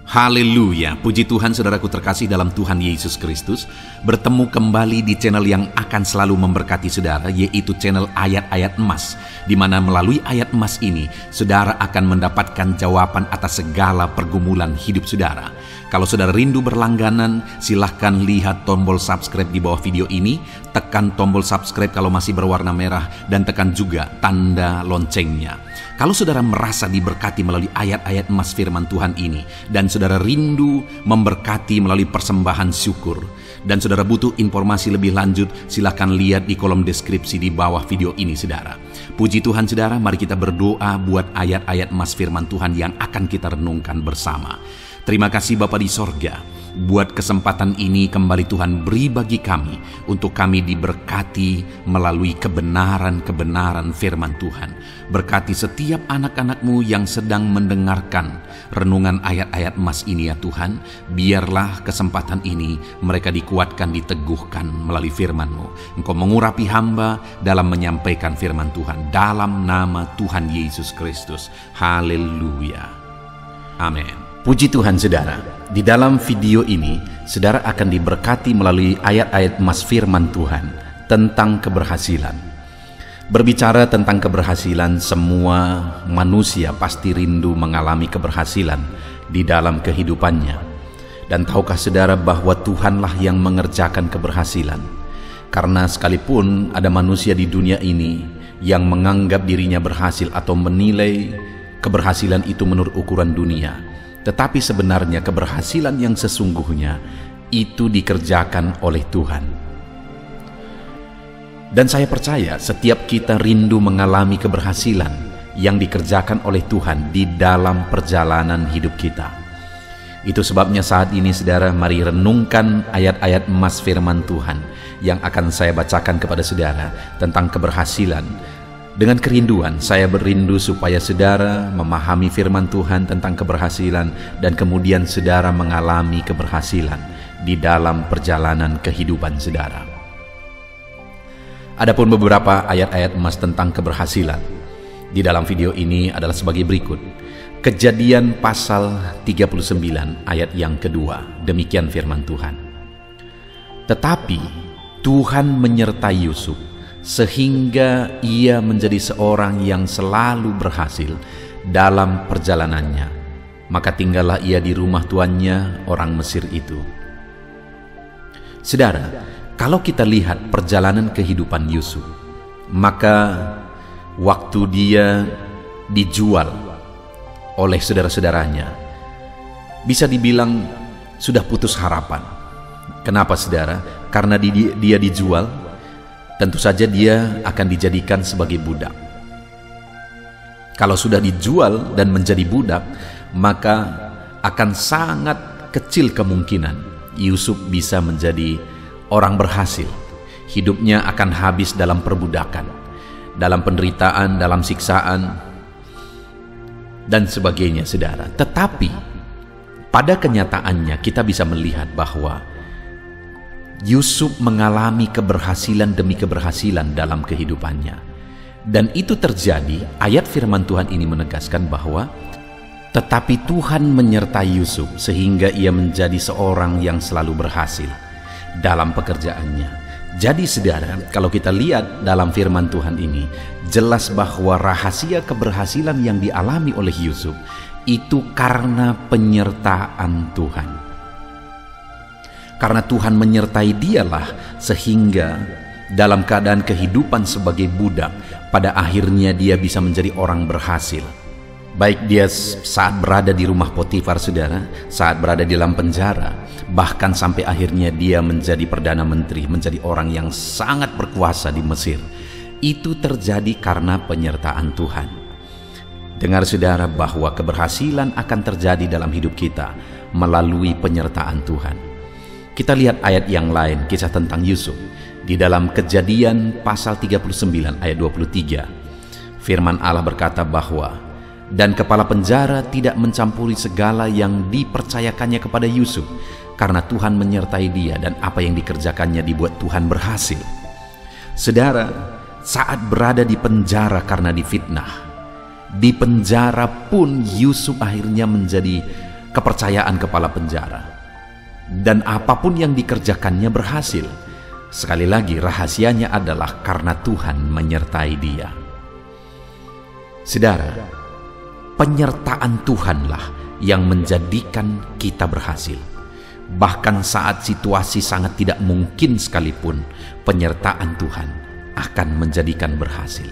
Haleluya, puji Tuhan saudaraku terkasih dalam Tuhan Yesus Kristus. Bertemu kembali di channel yang akan selalu memberkati saudara, yaitu channel Ayat-Ayat Emas, di mana melalui ayat emas ini, saudara akan mendapatkan jawaban atas segala pergumulan hidup saudara. Kalau saudara rindu berlangganan, silahkan lihat tombol subscribe di bawah video ini, tekan tombol subscribe kalau masih berwarna merah, dan tekan juga tanda loncengnya. Kalau saudara merasa diberkati melalui ayat-ayat emas firman Tuhan ini, dan saudara rindu memberkati melalui persembahan syukur, dan saudara butuh informasi lebih lanjut, silahkan lihat di kolom deskripsi di bawah video ini saudara. Puji Tuhan saudara, mari kita berdoa buat ayat-ayat emas firman Tuhan yang akan kita renungkan bersama. Terima kasih Bapa di sorga, buat kesempatan ini kembali Tuhan beri bagi kami, untuk kami diberkati melalui kebenaran-kebenaran firman Tuhan. Berkati setiap anak-anak-Mu yang sedang mendengarkan renungan ayat-ayat emas ini ya Tuhan. Biarlah kesempatan ini mereka dikuatkan, diteguhkan melalui firman-Mu. Engkau mengurapi hamba dalam menyampaikan firman Tuhan, dalam nama Tuhan Yesus Kristus. Haleluya. Amin. Puji Tuhan saudara, di dalam video ini saudara akan diberkati melalui ayat-ayat emas firman Tuhan tentang keberhasilan. Berbicara tentang keberhasilan, semua manusia pasti rindu mengalami keberhasilan di dalam kehidupannya. Dan tahukah saudara bahwa Tuhanlah yang mengerjakan keberhasilan? Karena sekalipun ada manusia di dunia ini yang menganggap dirinya berhasil atau menilai keberhasilan itu menurut ukuran dunia, tetapi sebenarnya keberhasilan yang sesungguhnya itu dikerjakan oleh Tuhan. Dan saya percaya setiap kita rindu mengalami keberhasilan yang dikerjakan oleh Tuhan di dalam perjalanan hidup kita. Itu sebabnya saat ini saudara, mari renungkan ayat-ayat emas firman Tuhan yang akan saya bacakan kepada saudara tentang keberhasilan. Dengan kerinduan, saya berindu supaya saudara memahami firman Tuhan tentang keberhasilan dan kemudian saudara mengalami keberhasilan di dalam perjalanan kehidupan saudara. Adapun beberapa ayat-ayat emas tentang keberhasilan di dalam video ini adalah sebagai berikut. Kejadian pasal 39 ayat yang kedua, demikian firman Tuhan. Tetapi Tuhan menyertai Yusuf, sehingga ia menjadi seorang yang selalu berhasil dalam perjalanannya. Maka tinggallah ia di rumah tuannya, orang Mesir itu. Saudara, kalau kita lihat perjalanan kehidupan Yusuf, maka waktu dia dijual oleh saudara-saudaranya, bisa dibilang sudah putus harapan. Kenapa saudara? Karena dia dijual, tentu saja dia akan dijadikan sebagai budak. Kalau sudah dijual dan menjadi budak, maka akan sangat kecil kemungkinan Yusuf bisa menjadi orang berhasil. Hidupnya akan habis dalam perbudakan, dalam penderitaan, dalam siksaan, dan sebagainya saudara. Tetapi pada kenyataannya kita bisa melihat bahwa Yusuf mengalami keberhasilan demi keberhasilan dalam kehidupannya. Dan itu terjadi, ayat firman Tuhan ini menegaskan bahwa tetapi Tuhan menyertai Yusuf sehingga ia menjadi seorang yang selalu berhasil dalam pekerjaannya. Jadi saudara, kalau kita lihat dalam firman Tuhan ini, jelas bahwa rahasia keberhasilan yang dialami oleh Yusuf itu karena penyertaan Tuhan. Karena Tuhan menyertai dialah sehingga dalam keadaan kehidupan sebagai budak, pada akhirnya dia bisa menjadi orang berhasil. Baik dia saat berada di rumah Potifar saudara, saat berada di dalam penjara, bahkan sampai akhirnya dia menjadi Perdana Menteri, menjadi orang yang sangat berkuasa di Mesir. Itu terjadi karena penyertaan Tuhan. Dengar saudara bahwa keberhasilan akan terjadi dalam hidup kita melalui penyertaan Tuhan. Kita lihat ayat yang lain, kisah tentang Yusuf. Di dalam Kejadian pasal 39 ayat 23, firman Allah berkata bahwa, dan kepala penjara tidak mencampuri segala yang dipercayakannya kepada Yusuf, karena Tuhan menyertai dia dan apa yang dikerjakannya dibuat Tuhan berhasil. Saudara, saat berada di penjara karena difitnah, di penjara pun Yusuf akhirnya menjadi kepercayaan kepala penjara. Dan apapun yang dikerjakannya berhasil. Sekali lagi, rahasianya adalah karena Tuhan menyertai dia. Saudara, penyertaan Tuhanlah yang menjadikan kita berhasil. Bahkan saat situasi sangat tidak mungkin sekalipun, penyertaan Tuhan akan menjadikan berhasil.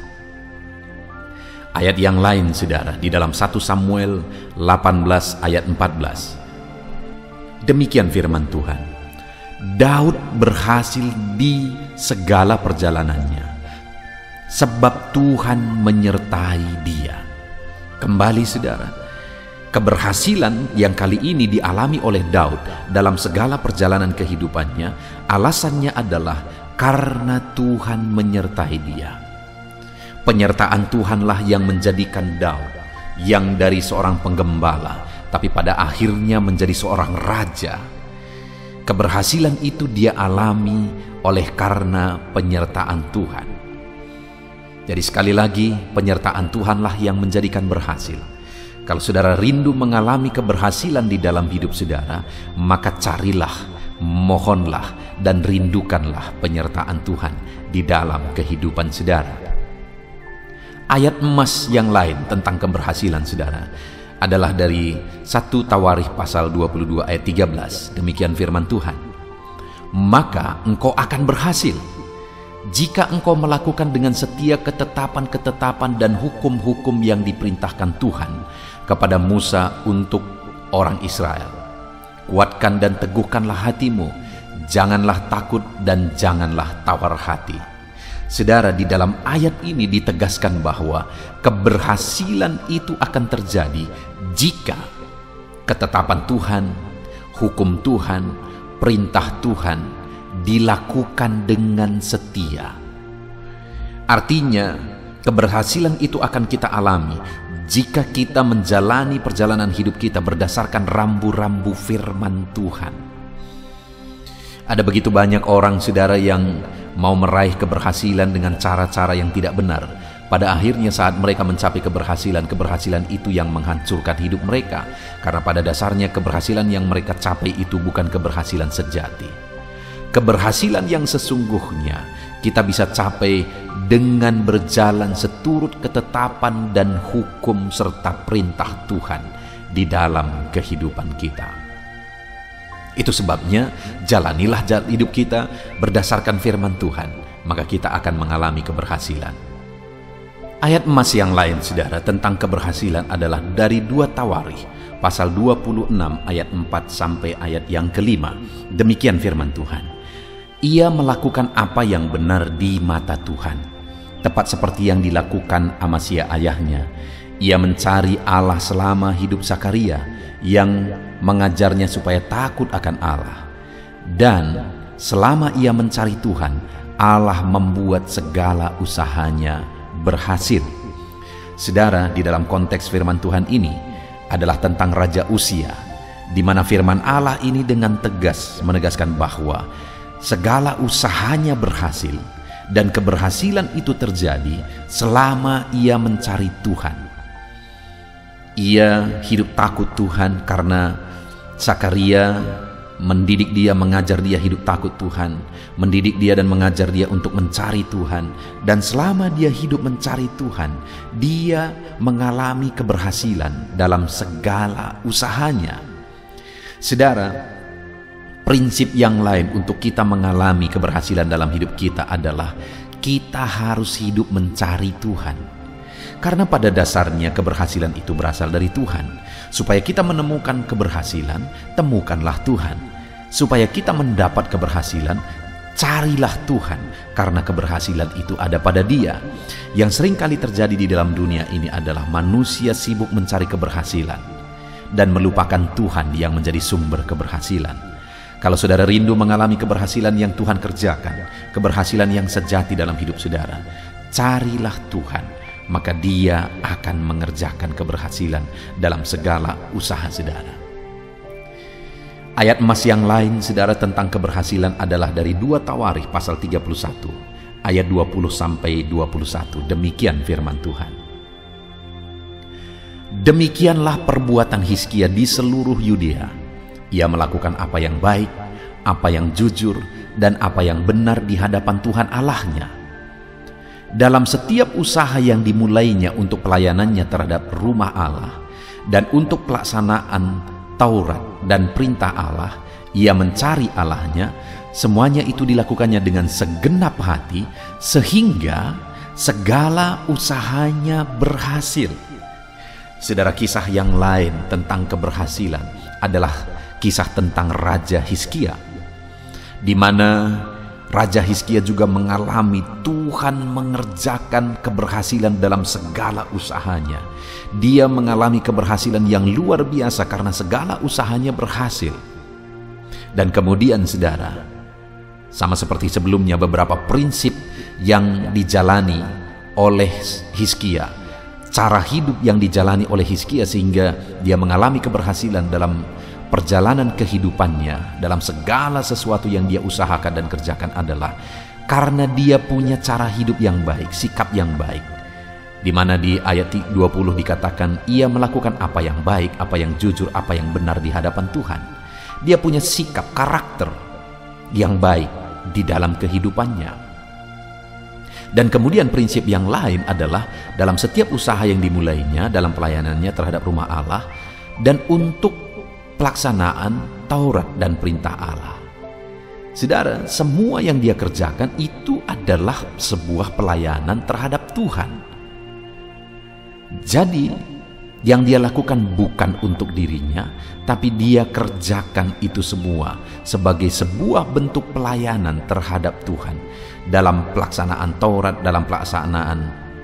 Ayat yang lain, saudara, di dalam 1 Samuel 18 ayat 14. Demikian firman Tuhan. Daud berhasil di segala perjalanannya, sebab Tuhan menyertai dia. Kembali, saudara, keberhasilan yang kali ini dialami oleh Daud dalam segala perjalanan kehidupannya, alasannya adalah karena Tuhan menyertai dia. Penyertaan Tuhanlah yang menjadikan Daud, yang dari seorang penggembala, tapi pada akhirnya menjadi seorang raja. Keberhasilan itu dia alami oleh karena penyertaan Tuhan. Jadi sekali lagi, penyertaan Tuhanlah yang menjadikan berhasil. Kalau saudara rindu mengalami keberhasilan di dalam hidup saudara, maka carilah, mohonlah, dan rindukanlah penyertaan Tuhan di dalam kehidupan saudara. Ayat emas yang lain tentang keberhasilan saudara adalah dari 1 Tawarikh pasal 22 ayat 13. Demikian firman Tuhan. Maka engkau akan berhasil jika engkau melakukan dengan setia ketetapan-ketetapan dan hukum-hukum yang diperintahkan Tuhan kepada Musa untuk orang Israel. Kuatkan dan teguhkanlah hatimu, janganlah takut dan janganlah tawar hati. Saudara, di dalam ayat ini ditegaskan bahwa keberhasilan itu akan terjadi jika ketetapan Tuhan, hukum Tuhan, perintah Tuhan dilakukan dengan setia. Artinya, keberhasilan itu akan kita alami jika kita menjalani perjalanan hidup kita berdasarkan rambu-rambu firman Tuhan. Ada begitu banyak orang, saudara, yang mau meraih keberhasilan dengan cara-cara yang tidak benar. Pada akhirnya saat mereka mencapai keberhasilan itu yang menghancurkan hidup mereka. Karena pada dasarnya keberhasilan yang mereka capai itu bukan keberhasilan sejati. Keberhasilan yang sesungguhnya kita bisa capai dengan berjalan seturut ketetapan dan hukum serta perintah Tuhan di dalam kehidupan kita. Itu sebabnya jalanilah hidup kita berdasarkan firman Tuhan, maka kita akan mengalami keberhasilan. Ayat emas yang lain, saudara, tentang keberhasilan adalah dari 2 Tawarikh pasal 26 ayat 4 sampai ayat yang ke-5. Demikian firman Tuhan. Ia melakukan apa yang benar di mata Tuhan, tepat seperti yang dilakukan Amasya ayahnya. Ia mencari Allah selama hidup Sakaria, yang mengajarnya supaya takut akan Allah. Dan selama ia mencari Tuhan, Allah membuat segala usahanya berhasil. Saudara, di dalam konteks firman Tuhan ini adalah tentang Raja Uzia, di mana firman Allah ini dengan tegas menegaskan bahwa segala usahanya berhasil, dan keberhasilan itu terjadi selama ia mencari Tuhan. Ia hidup takut Tuhan karena Sakaria mendidik dia, mengajar dia hidup takut Tuhan, mendidik dia dan mengajar dia untuk mencari Tuhan. Dan selama dia hidup mencari Tuhan, dia mengalami keberhasilan dalam segala usahanya. Saudara, prinsip yang lain untuk kita mengalami keberhasilan dalam hidup kita adalah kita harus hidup mencari Tuhan. Karena pada dasarnya keberhasilan itu berasal dari Tuhan. Supaya kita menemukan keberhasilan, temukanlah Tuhan. Supaya kita mendapat keberhasilan, carilah Tuhan. Karena keberhasilan itu ada pada Dia. Yang sering kali terjadi di dalam dunia ini adalah manusia sibuk mencari keberhasilan dan melupakan Tuhan yang menjadi sumber keberhasilan. Kalau saudara rindu mengalami keberhasilan yang Tuhan kerjakan, keberhasilan yang sejati dalam hidup saudara, carilah Tuhan. Maka Dia akan mengerjakan keberhasilan dalam segala usaha saudara. Ayat emas yang lain, saudara, tentang keberhasilan adalah dari 2 Tawarikh pasal 31 ayat 20 sampai 21. Demikian firman Tuhan. Demikianlah perbuatan Hizkia di seluruh Yudea. Ia melakukan apa yang baik, apa yang jujur, dan apa yang benar di hadapan Tuhan Allahnya. Dalam setiap usaha yang dimulainya untuk pelayanannya terhadap rumah Allah dan untuk pelaksanaan Taurat dan perintah Allah, ia mencari Allahnya. Semuanya itu dilakukannya dengan segenap hati, sehingga segala usahanya berhasil. Saudara, kisah yang lain tentang keberhasilan adalah kisah tentang Raja Hizkia, di mana Raja Hizkia juga mengalami Tuhan mengerjakan keberhasilan dalam segala usahanya. Dia mengalami keberhasilan yang luar biasa karena segala usahanya berhasil. Dan kemudian saudara, sama seperti sebelumnya, beberapa prinsip yang dijalani oleh Hizkia, cara hidup yang dijalani oleh Hizkia sehingga dia mengalami keberhasilan dalam perjalanan kehidupannya, dalam segala sesuatu yang dia usahakan dan kerjakan adalah karena dia punya cara hidup yang baik, sikap yang baik. Di mana di ayat 20 dikatakan ia melakukan apa yang baik, apa yang jujur, apa yang benar di hadapan Tuhan. Dia punya sikap, karakter yang baik di dalam kehidupannya. Dan kemudian prinsip yang lain adalah dalam setiap usaha yang dimulainya, dalam pelayanannya terhadap rumah Allah, dan untuk pelaksanaan Taurat dan perintah Allah. Saudara, semua yang dia kerjakan itu adalah sebuah pelayanan terhadap Tuhan. Jadi, yang dia lakukan bukan untuk dirinya, tapi dia kerjakan itu semua sebagai sebuah bentuk pelayanan terhadap Tuhan dalam pelaksanaan Taurat, dalam pelaksanaan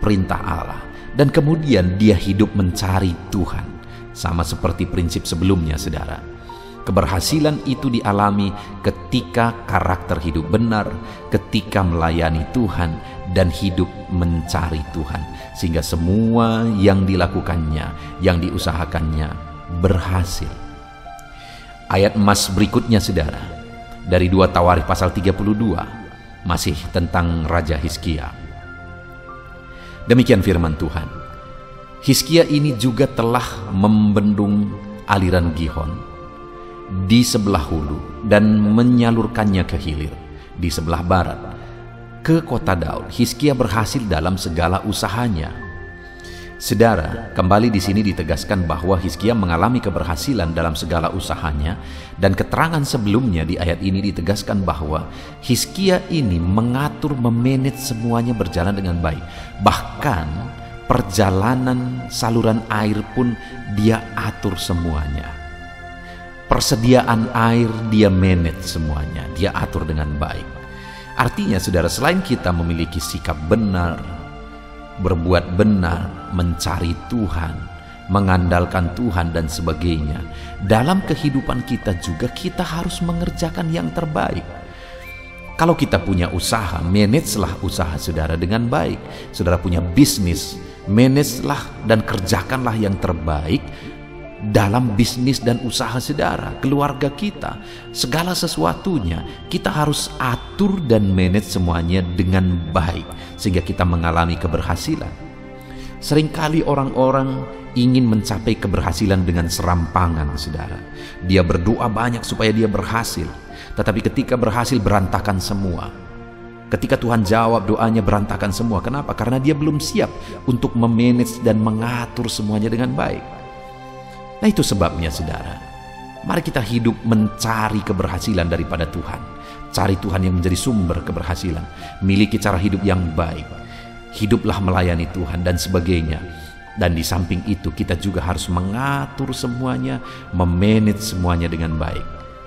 perintah Allah. Dan kemudian dia hidup mencari Tuhan. Sama seperti prinsip sebelumnya, saudara. Keberhasilan itu dialami ketika karakter hidup benar, ketika melayani Tuhan, dan hidup mencari Tuhan. Sehingga semua yang dilakukannya, yang diusahakannya, berhasil. Ayat emas berikutnya, saudara, dari 2 Tawarikh pasal 32, masih tentang Raja Hizkia. Demikian firman Tuhan. Hizkia ini juga telah membendung aliran Gihon di sebelah hulu dan menyalurkannya ke hilir di sebelah barat ke kota Daud. Hizkia berhasil dalam segala usahanya. Saudara, kembali di sini ditegaskan bahwa Hizkia mengalami keberhasilan dalam segala usahanya, dan keterangan sebelumnya di ayat ini ditegaskan bahwa Hizkia ini mengatur, memanage semuanya berjalan dengan baik. Bahkan perjalanan saluran air pun dia atur semuanya. Persediaan air dia manage semuanya, dia atur dengan baik. Artinya saudara, selain kita memiliki sikap benar, berbuat benar, mencari Tuhan, mengandalkan Tuhan dan sebagainya, dalam kehidupan kita juga kita harus mengerjakan yang terbaik. Kalau kita punya usaha, managelah usaha saudara dengan baik. Saudara punya bisnis, managelah dan kerjakanlah yang terbaik dalam bisnis dan usaha saudara, keluarga kita, segala sesuatunya kita harus atur dan manage semuanya dengan baik sehingga kita mengalami keberhasilan. Seringkali orang-orang ingin mencapai keberhasilan dengan serampangan, saudara. Dia berdoa banyak supaya dia berhasil, tetapi ketika berhasil berantakan semua. Ketika Tuhan jawab doanya berantakan semua. Kenapa? Karena dia belum siap untuk memanage dan mengatur semuanya dengan baik. Nah, itu sebabnya saudara, mari kita hidup mencari keberhasilan daripada Tuhan. Cari Tuhan yang menjadi sumber keberhasilan. Miliki cara hidup yang baik. Hiduplah melayani Tuhan dan sebagainya. Dan di samping itu kita juga harus mengatur semuanya, memanage semuanya dengan baik.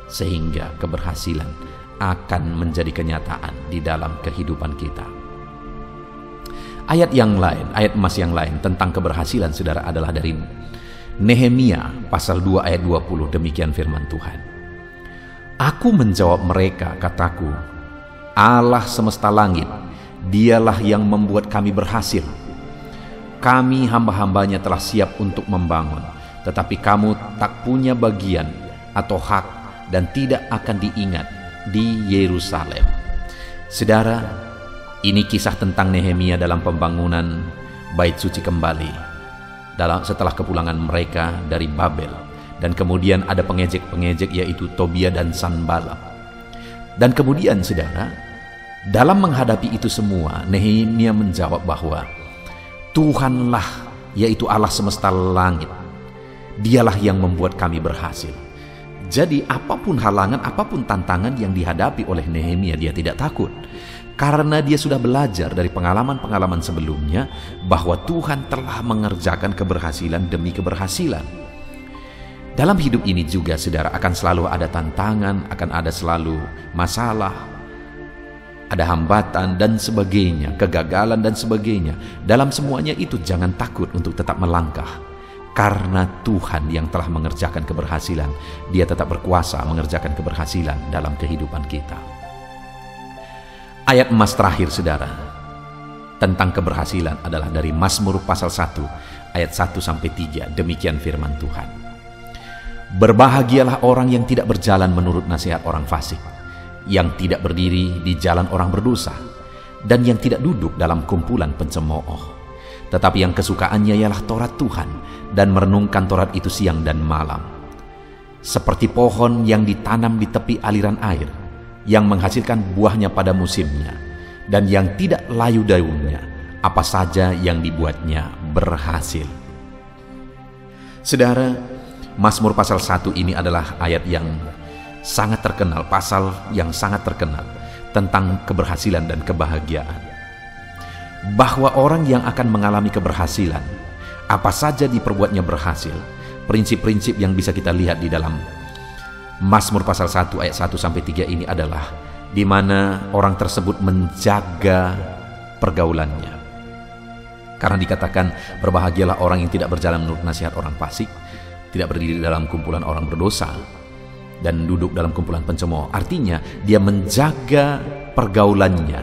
Sehingga keberhasilan akan menjadi kenyataan di dalam kehidupan kita. Ayat yang lain, ayat emas yang lain tentang keberhasilan saudara adalah dari Nehemia pasal 2 ayat 20. Demikian firman Tuhan. Aku menjawab mereka, kataku, Allah semesta langit, dialah yang membuat kami berhasil. Kami hamba-hambanya telah siap untuk membangun, tetapi kamu tak punya bagian atau hak dan tidak akan diingat di Yerusalem. Saudara, ini kisah tentang Nehemia dalam pembangunan bait suci kembali. setelah kepulangan mereka dari Babel. Dan kemudian ada pengejek-pengejek, yaitu Tobia dan Sanballat. Dan kemudian saudara, dalam menghadapi itu semua, Nehemia menjawab bahwa Tuhanlah, yaitu Allah semesta langit, Dialah yang membuat kami berhasil. Jadi apapun halangan, apapun tantangan yang dihadapi oleh Nehemia, dia tidak takut. Karena dia sudah belajar dari pengalaman-pengalaman sebelumnya bahwa Tuhan telah mengerjakan keberhasilan demi keberhasilan. Dalam hidup ini juga saudara, akan selalu ada tantangan, akan ada selalu masalah, ada hambatan dan sebagainya, kegagalan dan sebagainya. Dalam semuanya itu jangan takut untuk tetap melangkah. Karena Tuhan yang telah mengerjakan keberhasilan, Dia tetap berkuasa mengerjakan keberhasilan dalam kehidupan kita. Ayat emas terakhir saudara tentang keberhasilan adalah dari Mazmur pasal 1 ayat 1-3. Demikian firman Tuhan. Berbahagialah orang yang tidak berjalan menurut nasihat orang fasik, yang tidak berdiri di jalan orang berdosa, dan yang tidak duduk dalam kumpulan pencemooh. Tetapi yang kesukaannya ialah Taurat Tuhan, dan merenungkan Taurat itu siang dan malam. Seperti pohon yang ditanam di tepi aliran air, yang menghasilkan buahnya pada musimnya, dan yang tidak layu daunnya, apa saja yang dibuatnya berhasil. Saudara, Mazmur pasal 1 ini adalah ayat yang sangat terkenal, pasal yang sangat terkenal tentang keberhasilan dan kebahagiaan. Bahwa orang yang akan mengalami keberhasilan, apa saja diperbuatnya berhasil. Prinsip-prinsip yang bisa kita lihat di dalam Mazmur pasal 1 ayat 1-3 ini adalah di mana orang tersebut menjaga pergaulannya. Karena dikatakan berbahagialah orang yang tidak berjalan menurut nasihat orang fasik, tidak berdiri dalam kumpulan orang berdosa, dan duduk dalam kumpulan pencemooh. Artinya dia menjaga pergaulannya,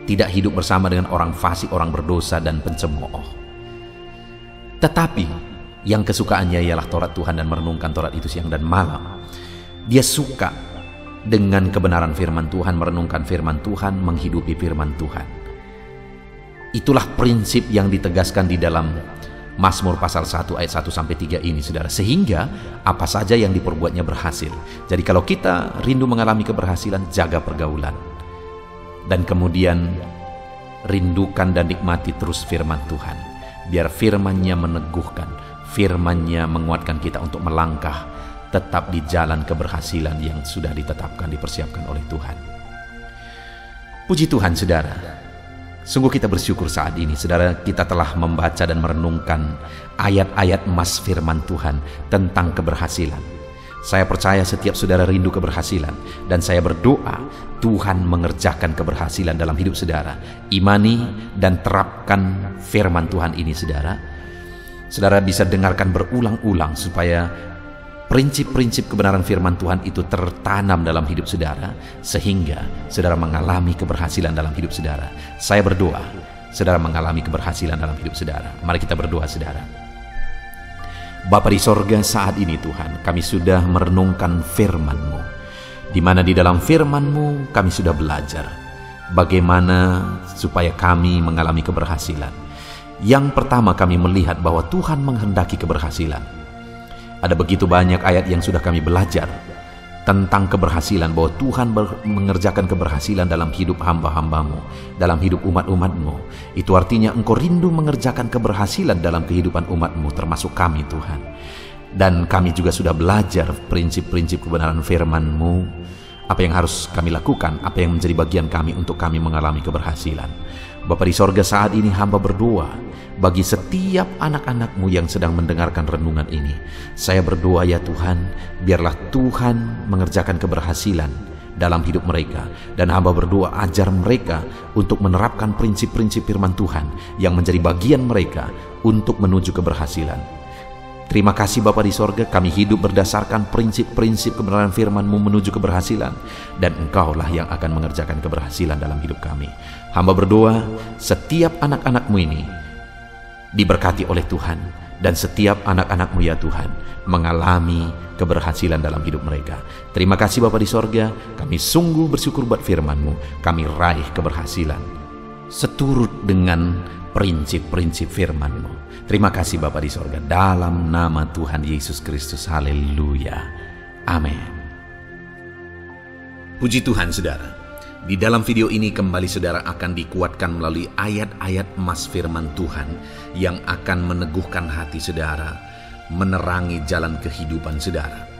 tidak hidup bersama dengan orang fasik, orang berdosa dan pencemooh. Tetapi yang kesukaannya ialah Taurat Tuhan dan merenungkan Taurat itu siang dan malam. Dia suka dengan kebenaran firman Tuhan, merenungkan firman Tuhan, menghidupi firman Tuhan. Itulah prinsip yang ditegaskan di dalam Mazmur pasal 1 ayat 1-3 ini saudara. Sehingga apa saja yang diperbuatnya berhasil. Jadi kalau kita rindu mengalami keberhasilan, jaga pergaulan. Dan kemudian rindukan dan nikmati terus firman Tuhan. Biar firman-Nya meneguhkan, firman-Nya menguatkan kita untuk melangkah tetap di jalan keberhasilan yang sudah ditetapkan, dipersiapkan oleh Tuhan. Puji Tuhan saudara, sungguh kita bersyukur saat ini saudara, kita telah membaca dan merenungkan ayat-ayat emas firman Tuhan tentang keberhasilan. Saya percaya setiap saudara rindu keberhasilan, dan saya berdoa Tuhan mengerjakan keberhasilan dalam hidup saudara. Imani dan terapkan firman Tuhan ini saudara. Saudara bisa dengarkan berulang-ulang supaya prinsip-prinsip kebenaran firman Tuhan itu tertanam dalam hidup saudara, sehingga saudara mengalami keberhasilan dalam hidup saudara. Saya berdoa saudara mengalami keberhasilan dalam hidup saudara. Mari kita berdoa saudara. Bapa di sorga, saat ini Tuhan, kami sudah merenungkan firman-Mu, di mana di dalam firman-Mu kami sudah belajar bagaimana supaya kami mengalami keberhasilan. Yang pertama, kami melihat bahwa Tuhan menghendaki keberhasilan. Ada begitu banyak ayat yang sudah kami belajar tentang keberhasilan, bahwa Tuhan mengerjakan keberhasilan dalam hidup hamba-hamba-Mu, dalam hidup umat-umat-Mu. Itu artinya Engkau rindu mengerjakan keberhasilan dalam kehidupan umat-Mu, termasuk kami Tuhan. Dan kami juga sudah belajar prinsip-prinsip kebenaran firman-Mu, apa yang harus kami lakukan, apa yang menjadi bagian kami untuk kami mengalami keberhasilan. Bapa di sorga, saat ini hamba berdoa bagi setiap anak-anak-Mu yang sedang mendengarkan renungan ini. Saya berdoa ya Tuhan, biarlah Tuhan mengerjakan keberhasilan dalam hidup mereka. Dan hamba berdoa ajar mereka untuk menerapkan prinsip-prinsip firman Tuhan yang menjadi bagian mereka untuk menuju keberhasilan. Terima kasih Bapa di sorga, kami hidup berdasarkan prinsip-prinsip kebenaran firman-Mu menuju keberhasilan, dan Engkaulah yang akan mengerjakan keberhasilan dalam hidup kami. Hamba berdoa setiap anak-anak-Mu ini diberkati oleh Tuhan, dan setiap anak-anak-Mu ya Tuhan mengalami keberhasilan dalam hidup mereka. Terima kasih Bapa di sorga, kami sungguh bersyukur buat firman-Mu, kami raih keberhasilan seturut dengan prinsip-prinsip firman-Mu. Terima kasih Bapa di sorga, dalam nama Tuhan Yesus Kristus. Haleluya. Amin. Puji Tuhan saudara. Di dalam video ini kembali saudara akan dikuatkan melalui ayat-ayat emas firman Tuhan yang akan meneguhkan hati saudara, menerangi jalan kehidupan saudara.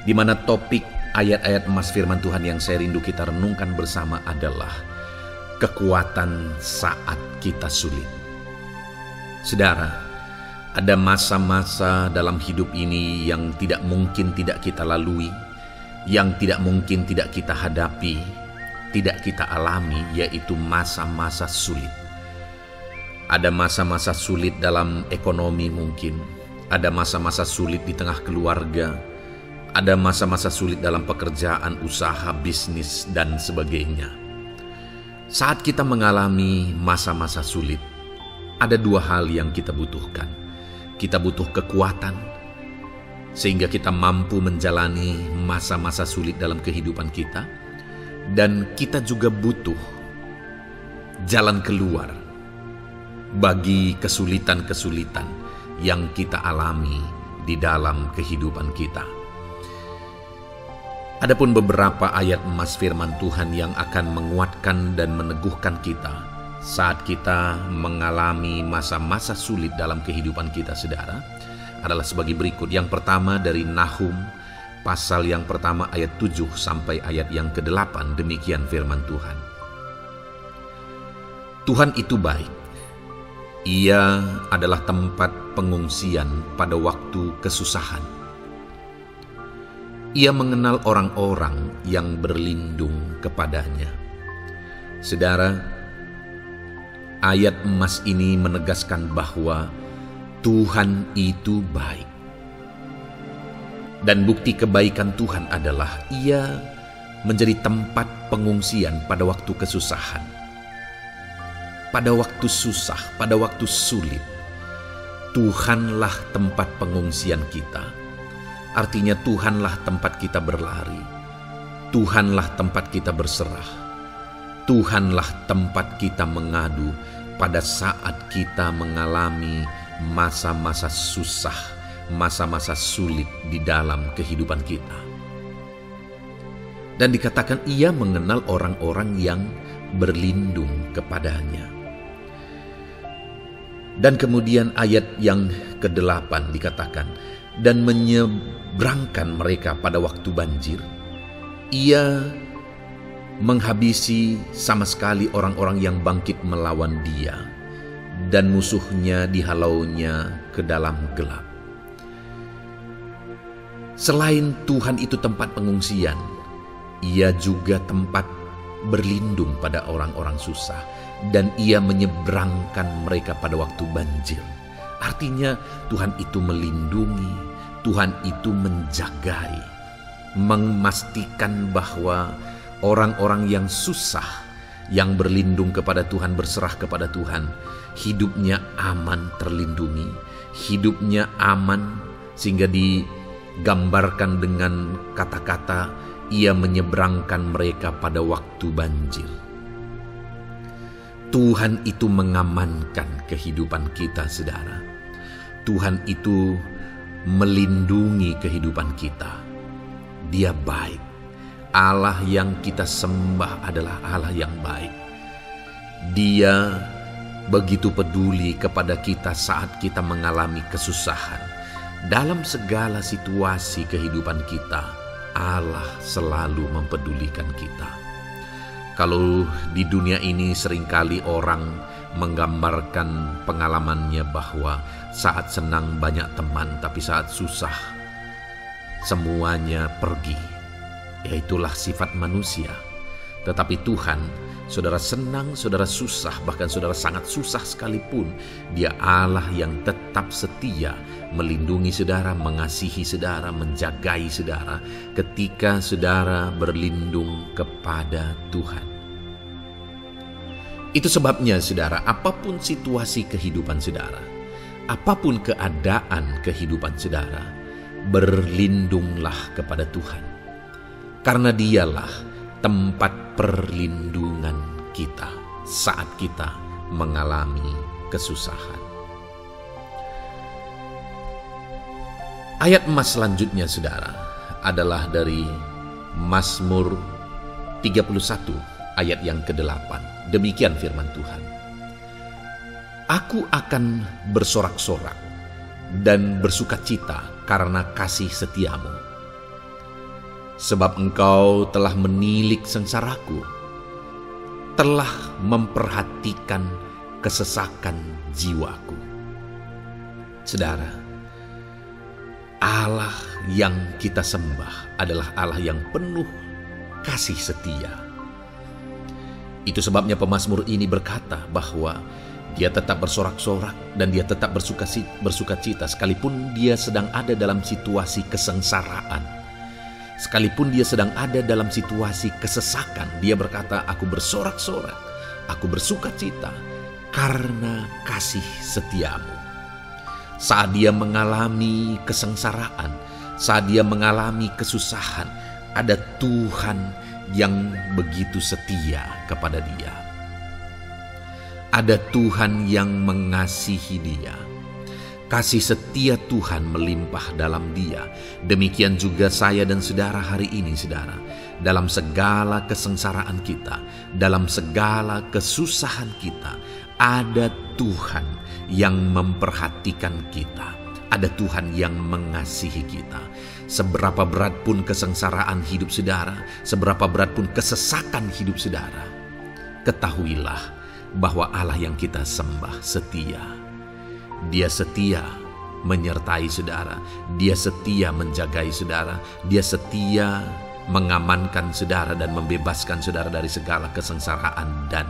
Di mana topik ayat-ayat emas firman Tuhan yang saya rindu kita renungkan bersama adalah kekuatan saat kita sulit. Saudara, ada masa-masa dalam hidup ini yang tidak mungkin tidak kita lalui, yang tidak mungkin tidak kita hadapi, tidak kita alami, yaitu masa-masa sulit. Ada masa-masa sulit dalam ekonomi mungkin, ada masa-masa sulit di tengah keluarga, ada masa-masa sulit dalam pekerjaan, usaha, bisnis, dan sebagainya. Saat kita mengalami masa-masa sulit, ada dua hal yang kita butuhkan. Kita butuh kekuatan, sehingga kita mampu menjalani masa-masa sulit dalam kehidupan kita. Dan kita juga butuh jalan keluar bagi kesulitan-kesulitan yang kita alami di dalam kehidupan kita. Adapun beberapa ayat emas firman Tuhan yang akan menguatkan dan meneguhkan kita saat kita mengalami masa-masa sulit dalam kehidupan kita saudara, adalah sebagai berikut. Yang pertama dari Nahum pasal yang pertama ayat 7 sampai ayat yang ke-8. Demikian firman Tuhan. Tuhan itu baik. Ia adalah tempat pengungsian pada waktu kesusahan. Ia mengenal orang-orang yang berlindung kepadanya. Saudara, ayat emas ini menegaskan bahwa Tuhan itu baik. Dan bukti kebaikan Tuhan adalah Ia menjadi tempat pengungsian pada waktu kesusahan. Pada waktu susah, pada waktu sulit, Tuhanlah tempat pengungsian kita. Artinya Tuhanlah tempat kita berlari, Tuhanlah tempat kita berserah, Tuhanlah tempat kita mengadu pada saat kita mengalami masa-masa susah, masa-masa sulit di dalam kehidupan kita. Dan dikatakan Ia mengenal orang-orang yang berlindung kepadanya. Dan kemudian ayat yang ke-8 dikatakan, dan menyeberangkan mereka pada waktu banjir. Ia menghabisi sama sekali orang-orang yang bangkit melawan Dia, dan musuhnya dihalaunya ke dalam gelap. Selain Tuhan itu tempat pengungsian, Ia juga tempat berlindung pada orang-orang susah, dan Ia menyeberangkan mereka pada waktu banjir. Artinya Tuhan itu melindungi, Tuhan itu menjagai, memastikan bahwa orang-orang yang susah, yang berlindung kepada Tuhan, berserah kepada Tuhan, hidupnya aman, terlindungi, hidupnya aman, sehingga digambarkan dengan kata-kata Ia menyeberangkan mereka pada waktu banjir. Tuhan itu mengamankan kehidupan kita saudara. Tuhan itu melindungi kehidupan kita. Dia baik. Allah yang kita sembah adalah Allah yang baik. Dia begitu peduli kepada kita saat kita mengalami kesusahan. Dalam segala situasi kehidupan kita, Allah selalu mempedulikan kita. Kalau di dunia ini seringkali orang menggambarkan pengalamannya bahwa saat senang banyak teman, tapi saat susah semuanya pergi. Ya, itulah sifat manusia. Tetapi Tuhan, saudara senang, saudara susah, bahkan saudara sangat susah sekalipun, Dia Allah yang tetap setia melindungi saudara, mengasihi saudara, menjagai saudara ketika saudara berlindung kepada Tuhan. Itu sebabnya saudara, apapun situasi kehidupan saudara, apapun keadaan kehidupan saudara, berlindunglah kepada Tuhan. Karena Dialah tempat perlindungan kita saat kita mengalami kesusahan. Ayat emas selanjutnya, saudara, adalah dari Mazmur 31 ayat yang ke-8. Demikian firman Tuhan. Aku akan bersorak-sorak dan bersukacita karena kasih setiamu. Sebab engkau telah menilik sengsaraku, telah memperhatikan kesesakan jiwaku. Saudara, Allah yang kita sembah adalah Allah yang penuh kasih setia. Itu sebabnya pemazmur ini berkata bahwa dia tetap bersorak-sorak dan dia tetap bersukacita sekalipun dia sedang ada dalam situasi kesengsaraan. Sekalipun dia sedang ada dalam situasi kesesakan, dia berkata, aku bersorak-sorak, aku bersukacita karena kasih setiamu. Saat dia mengalami kesengsaraan, saat dia mengalami kesusahan, ada Tuhan yang begitu setia kepada dia. Ada Tuhan yang mengasihi dia. Kasih setia Tuhan melimpah dalam dia. Demikian juga saya dan saudara hari ini, saudara. Dalam segala kesengsaraan kita, dalam segala kesusahan kita, ada Tuhan yang memperhatikan kita. Ada Tuhan yang mengasihi kita. Seberapa berat pun kesengsaraan hidup saudara, seberapa berat pun kesesakan hidup saudara, ketahuilah bahwa Allah yang kita sembah setia. Dia setia menyertai saudara, dia setia menjagai saudara, dia setia mengamankan saudara dan membebaskan saudara dari segala kesengsaraan dan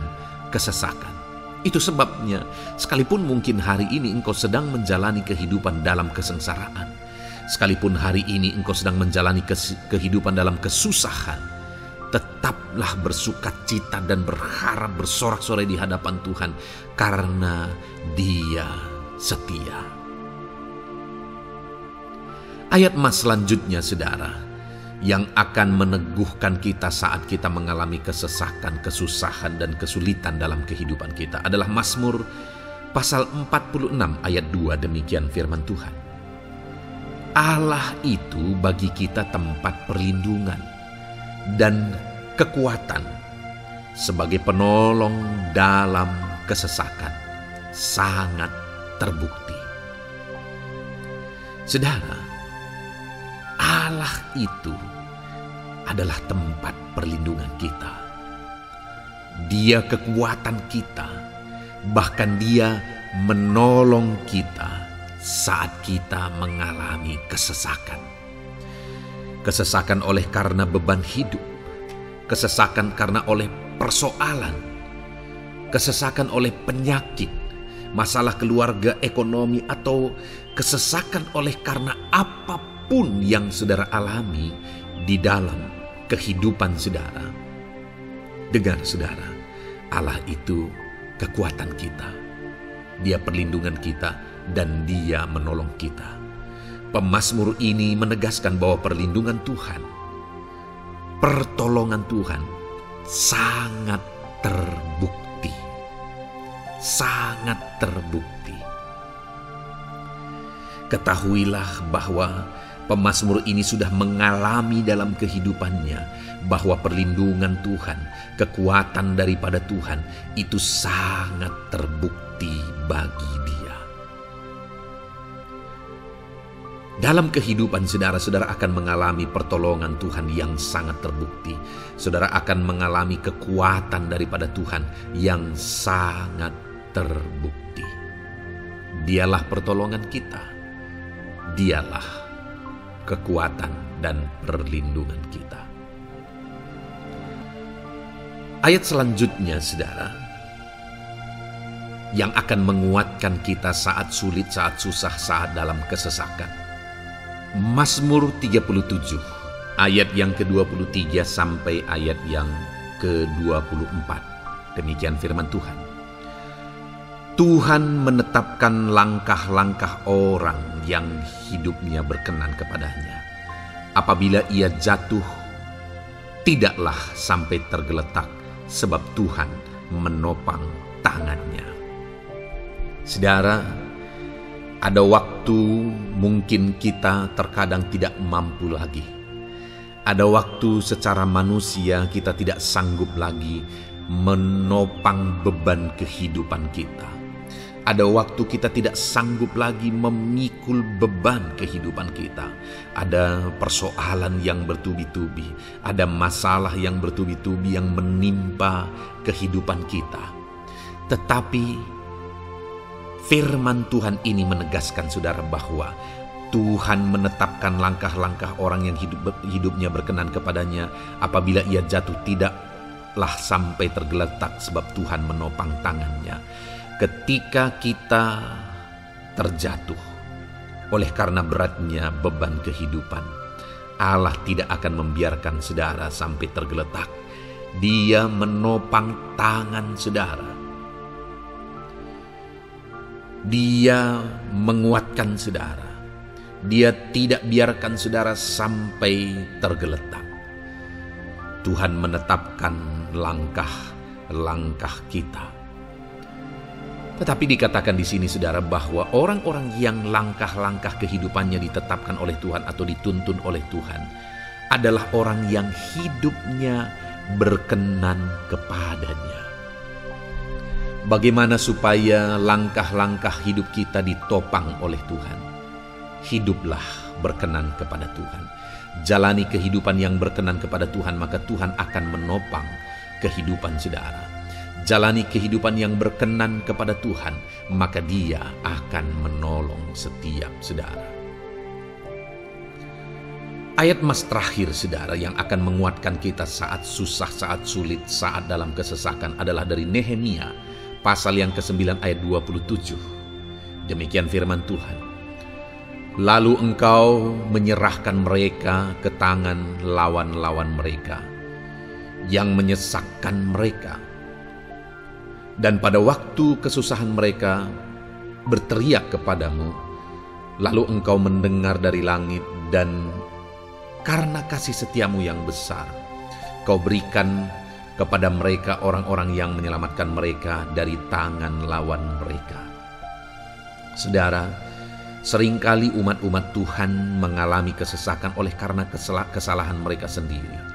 kesesakan. Itu sebabnya sekalipun mungkin hari ini engkau sedang menjalani kehidupan dalam kesengsaraan, sekalipun hari ini engkau sedang menjalani kehidupan dalam kesusahan, tetaplah bersukacita dan berharap bersorak-sorai di hadapan Tuhan karena Dia setia. Ayat emas selanjutnya, saudara, yang akan meneguhkan kita saat kita mengalami kesesakan, kesusahan, dan kesulitan dalam kehidupan kita adalah Mazmur pasal 46 ayat 2. Demikian firman Tuhan. Allah itu bagi kita tempat perlindungan dan kekuatan sebagai penolong dalam kesesakan, sangat terbukti. Saudara, Allah itu adalah tempat perlindungan kita. Dia kekuatan kita, bahkan Dia menolong kita saat kita mengalami kesesakan. Kesesakan oleh karena beban hidup, kesesakan karena oleh persoalan, kesesakan oleh penyakit, masalah keluarga, ekonomi, atau kesesakan oleh karena apapun yang saudara alami di dalam kehidupan saudara. Dengar saudara, Allah itu kekuatan kita. Dia perlindungan kita dan Dia menolong kita. Pemazmur ini menegaskan bahwa perlindungan Tuhan, pertolongan Tuhan sangat terbukti. Sangat terbukti. Ketahuilah bahwa pemazmur ini sudah mengalami dalam kehidupannya bahwa perlindungan Tuhan, kekuatan daripada Tuhan itu sangat terbukti bagi dia. Dalam kehidupan saudara-saudara akan mengalami pertolongan Tuhan yang sangat terbukti. Saudara akan mengalami kekuatan daripada Tuhan yang sangat terbukti. Dialah pertolongan kita. Dialah kekuatan dan perlindungan kita. Ayat selanjutnya, saudara, yang akan menguatkan kita saat sulit, saat susah, saat dalam kesesakan. Mazmur 37, ayat yang ke-23 sampai ayat yang ke-24. Demikian firman Tuhan. Tuhan menetapkan langkah-langkah orang yang hidupnya berkenan kepadanya. Apabila ia jatuh, tidaklah sampai tergeletak, sebab Tuhan menopang tangannya. Saudara, ada waktu mungkin kita terkadang tidak mampu lagi. Ada waktu secara manusia kita tidak sanggup lagi menopang beban kehidupan kita. Ada waktu kita tidak sanggup lagi memikul beban kehidupan kita. Ada persoalan yang bertubi-tubi, ada masalah yang bertubi-tubi yang menimpa kehidupan kita. Tetapi firman Tuhan ini menegaskan saudara bahwa Tuhan menetapkan langkah-langkah orang yang hidupnya berkenan kepadanya. Apabila ia jatuh, tidaklah sampai tergeletak sebab Tuhan menopang tangannya. Ketika kita terjatuh oleh karena beratnya beban kehidupan, Allah tidak akan membiarkan saudara sampai tergeletak. Dia menopang tangan saudara. Dia menguatkan saudara. Dia tidak biarkan saudara sampai tergeletak. Tuhan menetapkan langkah-langkah kita. Tetapi dikatakan di sini saudara bahwa orang-orang yang langkah-langkah kehidupannya ditetapkan oleh Tuhan atau dituntun oleh Tuhan adalah orang yang hidupnya berkenan kepadanya. Bagaimana supaya langkah-langkah hidup kita ditopang oleh Tuhan? Hiduplah berkenan kepada Tuhan. Jalani kehidupan yang berkenan kepada Tuhan, maka Tuhan akan menopang kehidupan saudara. Jalani kehidupan yang berkenan kepada Tuhan, maka Dia akan menolong setiap saudara. Ayat mas terakhir saudara yang akan menguatkan kita saat susah, saat sulit, saat dalam kesesakan adalah dari Nehemia pasal yang ke-9 ayat 27. Demikian firman Tuhan. Lalu engkau menyerahkan mereka ke tangan lawan-lawan mereka yang menyesakkan mereka. Dan pada waktu kesusahan mereka berteriak kepadamu, lalu engkau mendengar dari langit, dan karena kasih setiamu yang besar, kau berikan kepada mereka orang-orang yang menyelamatkan mereka dari tangan lawan mereka. Saudara, seringkali umat-umat Tuhan mengalami kesesakan oleh karena kesalahan mereka sendiri.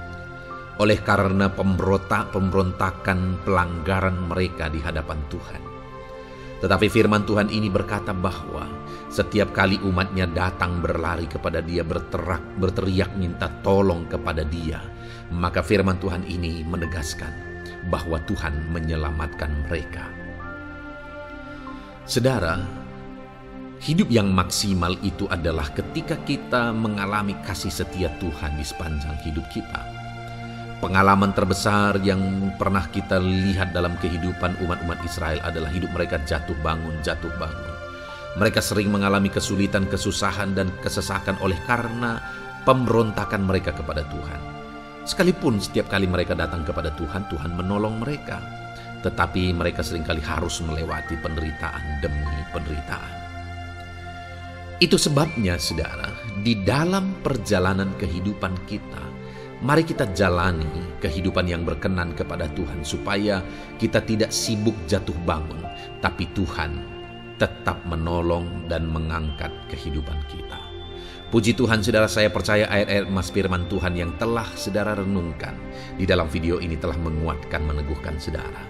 Oleh karena pemberontakan, pelanggaran mereka di hadapan Tuhan. Tetapi firman Tuhan ini berkata bahwa setiap kali umatnya datang berlari kepada Dia, berteriak minta tolong kepada Dia, maka firman Tuhan ini menegaskan bahwa Tuhan menyelamatkan mereka. Saudara, hidup yang maksimal itu adalah ketika kita mengalami kasih setia Tuhan di sepanjang hidup kita. Pengalaman terbesar yang pernah kita lihat dalam kehidupan umat-umat Israel adalah hidup mereka jatuh bangun. Mereka sering mengalami kesulitan, kesusahan, dan kesesakan oleh karena pemberontakan mereka kepada Tuhan. Sekalipun setiap kali mereka datang kepada Tuhan, Tuhan menolong mereka. Tetapi mereka seringkali harus melewati penderitaan demi penderitaan. Itu sebabnya, saudara, di dalam perjalanan kehidupan kita, mari kita jalani kehidupan yang berkenan kepada Tuhan supaya kita tidak sibuk jatuh bangun, tapi Tuhan tetap menolong dan mengangkat kehidupan kita. Puji Tuhan saudara, saya percaya ayat-ayat emas firman Tuhan yang telah saudara renungkan di dalam video ini telah menguatkan, meneguhkan saudara.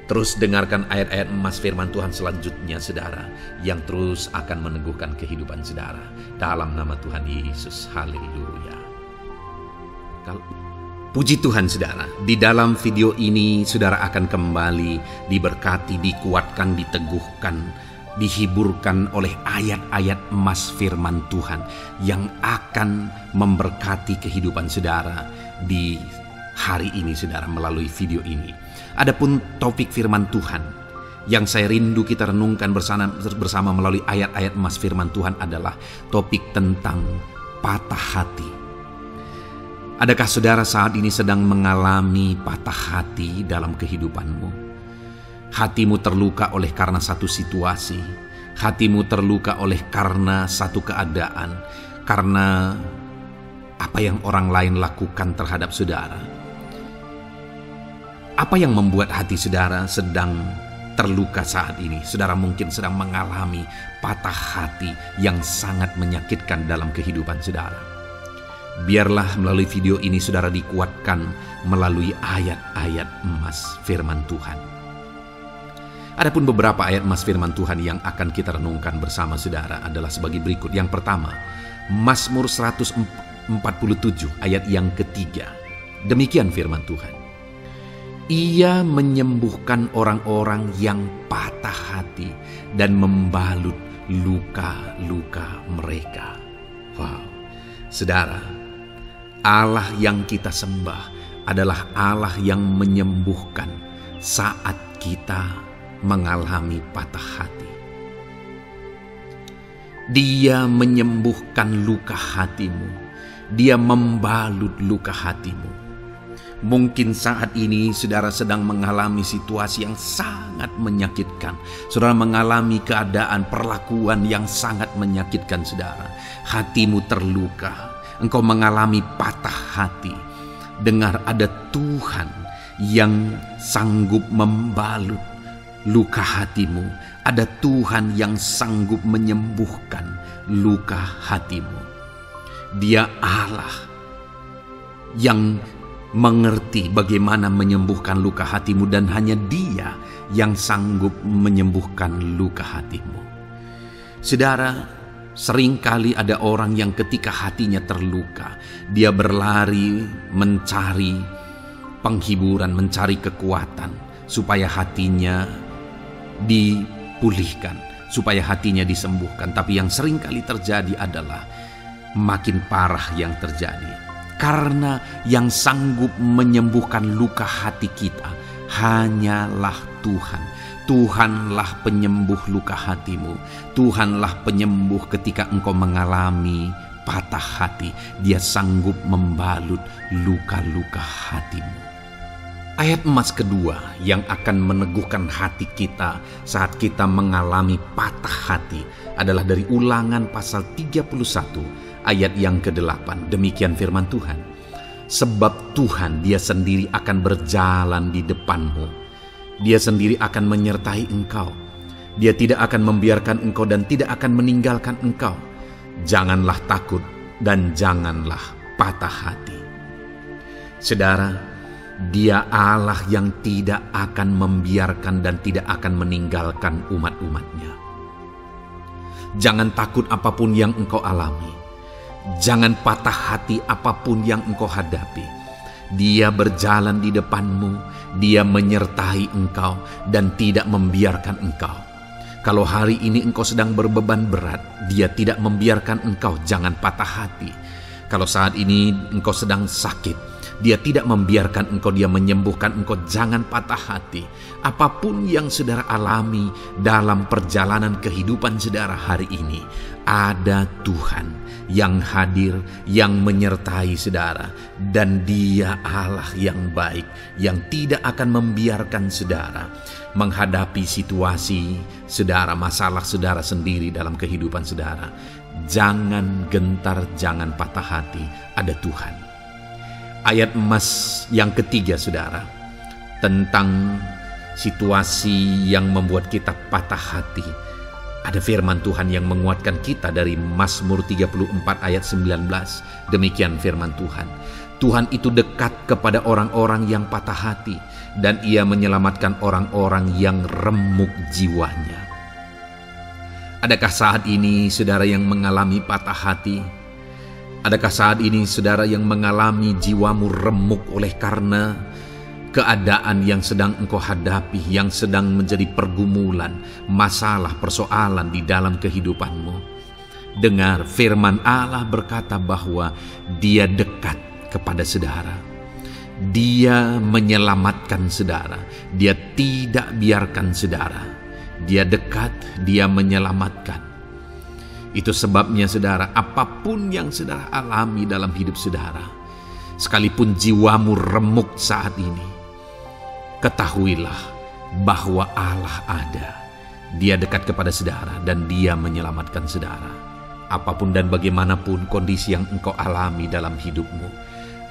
Terus dengarkan ayat-ayat emas firman Tuhan selanjutnya saudara, yang terus akan meneguhkan kehidupan saudara. Dalam nama Tuhan Yesus, haleluya. Puji Tuhan saudara, di dalam video ini saudara akan kembali diberkati, dikuatkan, diteguhkan, dihiburkan oleh ayat-ayat emas firman Tuhan yang akan memberkati kehidupan saudara di hari ini saudara melalui video ini. Adapun topik firman Tuhan yang saya rindu kita renungkan bersama melalui ayat-ayat emas firman Tuhan adalah topik tentang patah hati. Adakah saudara saat ini sedang mengalami patah hati dalam kehidupanmu? Hatimu terluka oleh karena satu situasi, hatimu terluka oleh karena satu keadaan, karena apa yang orang lain lakukan terhadap saudara. Apa yang membuat hati saudara sedang terluka saat ini, saudara mungkin sedang mengalami patah hati yang sangat menyakitkan dalam kehidupan saudara. Biarlah melalui video ini saudara dikuatkan melalui ayat-ayat emas firman Tuhan. Adapun beberapa ayat emas firman Tuhan yang akan kita renungkan bersama saudara adalah sebagai berikut. Yang pertama, Mazmur 147 ayat yang ketiga. Demikian firman Tuhan. Ia menyembuhkan orang-orang yang patah hati dan membalut luka-luka mereka. Wow, saudara, Allah yang kita sembah adalah Allah yang menyembuhkan saat kita mengalami patah hati. Dia menyembuhkan luka hatimu. Dia membalut luka hatimu. Mungkin saat ini saudara sedang mengalami situasi yang sangat menyakitkan. Saudara mengalami keadaan perlakuan yang sangat menyakitkan saudara. Hatimu terluka. Engkau mengalami patah hati. Dengar, ada Tuhan yang sanggup membalut luka hatimu. Ada Tuhan yang sanggup menyembuhkan luka hatimu. Dia Allah yang mengerti bagaimana menyembuhkan luka hatimu, dan hanya Dia yang sanggup menyembuhkan luka hatimu. Saudara, seringkali ada orang yang ketika hatinya terluka, dia berlari mencari penghiburan, mencari kekuatan supaya hatinya dipulihkan, supaya hatinya disembuhkan. Tapi yang seringkali terjadi adalah makin parah yang terjadi. Karena yang sanggup menyembuhkan luka hati kita hanyalah Tuhan. Tuhanlah penyembuh luka hatimu. Tuhanlah penyembuh ketika engkau mengalami patah hati. Dia sanggup membalut luka-luka hatimu. Ayat emas kedua yang akan meneguhkan hati kita saat kita mengalami patah hati adalah dari Ulangan pasal 31 ayat yang ke-8. Demikian firman Tuhan. Sebab Tuhan Dia sendiri akan berjalan di depanmu. Dia sendiri akan menyertai engkau. Dia tidak akan membiarkan engkau dan tidak akan meninggalkan engkau. Janganlah takut dan janganlah patah hati. Saudara, Dia Allah yang tidak akan membiarkan dan tidak akan meninggalkan umat-umatnya. Jangan takut apapun yang engkau alami. Jangan patah hati apapun yang engkau hadapi. Dia berjalan di depanmu. Dia menyertai engkau dan tidak membiarkan engkau. Kalau hari ini engkau sedang berbeban berat, Dia tidak membiarkan engkau. Jangan patah hati. Kalau saat ini engkau sedang sakit, Dia tidak membiarkan engkau. Dia menyembuhkan engkau. Jangan patah hati. Apapun yang saudara alami dalam perjalanan kehidupan saudara hari ini, ada Tuhan yang hadir, yang menyertai saudara. Dan Dia Allah yang baik, yang tidak akan membiarkan saudara menghadapi situasi saudara, masalah saudara sendiri dalam kehidupan saudara. Jangan gentar, jangan patah hati. Ada Tuhan. Ayat emas yang ketiga saudara, tentang situasi yang membuat kita patah hati. Ada firman Tuhan yang menguatkan kita dari Mazmur 34 ayat 19. Demikian firman Tuhan. Tuhan itu dekat kepada orang-orang yang patah hati, dan Ia menyelamatkan orang-orang yang remuk jiwanya. Adakah saat ini saudara yang mengalami patah hati? Adakah saat ini saudara yang mengalami jiwamu remuk oleh karena keadaan yang sedang engkau hadapi, yang sedang menjadi pergumulan, masalah, persoalan di dalam kehidupanmu? Dengar, firman Allah berkata bahwa Dia dekat kepada saudara. Dia menyelamatkan saudara. Dia tidak biarkan saudara. Dia dekat, Dia menyelamatkan. Itu sebabnya saudara, apapun yang saudara alami dalam hidup saudara, sekalipun jiwamu remuk saat ini, ketahuilah bahwa Allah ada. Dia dekat kepada saudara dan Dia menyelamatkan saudara. Apapun dan bagaimanapun kondisi yang engkau alami dalam hidupmu,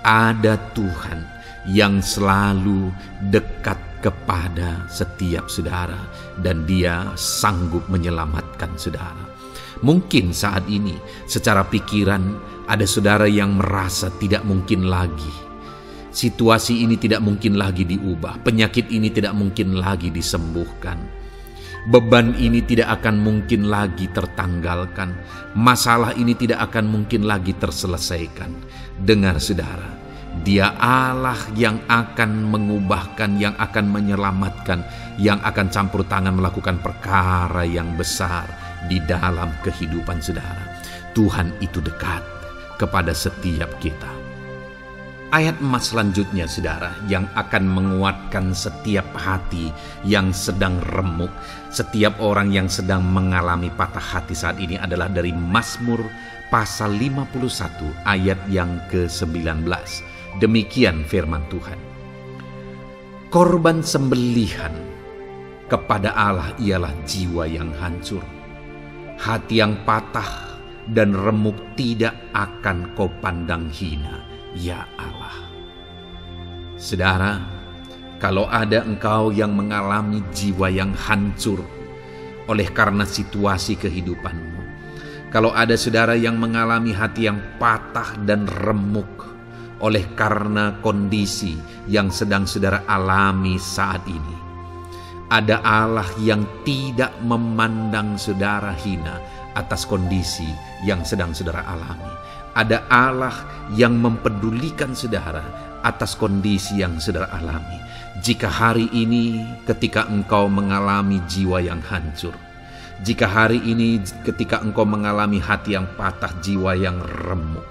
ada Tuhan yang selalu dekat kepada setiap saudara, dan Dia sanggup menyelamatkan saudara. Mungkin saat ini secara pikiran ada saudara yang merasa tidak mungkin lagi. Situasi ini tidak mungkin lagi diubah, penyakit ini tidak mungkin lagi disembuhkan. Beban ini tidak akan mungkin lagi tertanggalkan. Masalah ini tidak akan mungkin lagi terselesaikan. Dengar saudara, Dia Allah yang akan mengubahkan, yang akan menyelamatkan, yang akan campur tangan melakukan perkara yang besar di dalam kehidupan saudara. Tuhan itu dekat kepada setiap kita. Ayat emas selanjutnya saudara, yang akan menguatkan setiap hati yang sedang remuk, setiap orang yang sedang mengalami patah hati saat ini adalah dari Mazmur pasal 51 ayat yang ke-19. Demikian firman Tuhan. Korban sembelihan kepada Allah ialah jiwa yang hancur. Hati yang patah dan remuk tidak akan kau pandang hina, ya Allah. Saudara, kalau ada engkau yang mengalami jiwa yang hancur oleh karena situasi kehidupanmu, kalau ada saudara yang mengalami hati yang patah dan remuk oleh karena kondisi yang sedang saudara alami saat ini, ada Allah yang tidak memandang saudara hina atas kondisi yang sedang saudara alami. Ada Allah yang mempedulikan saudara atas kondisi yang saudara alami. Jika hari ini ketika engkau mengalami jiwa yang hancur, jika hari ini ketika engkau mengalami hati yang patah, jiwa yang remuk,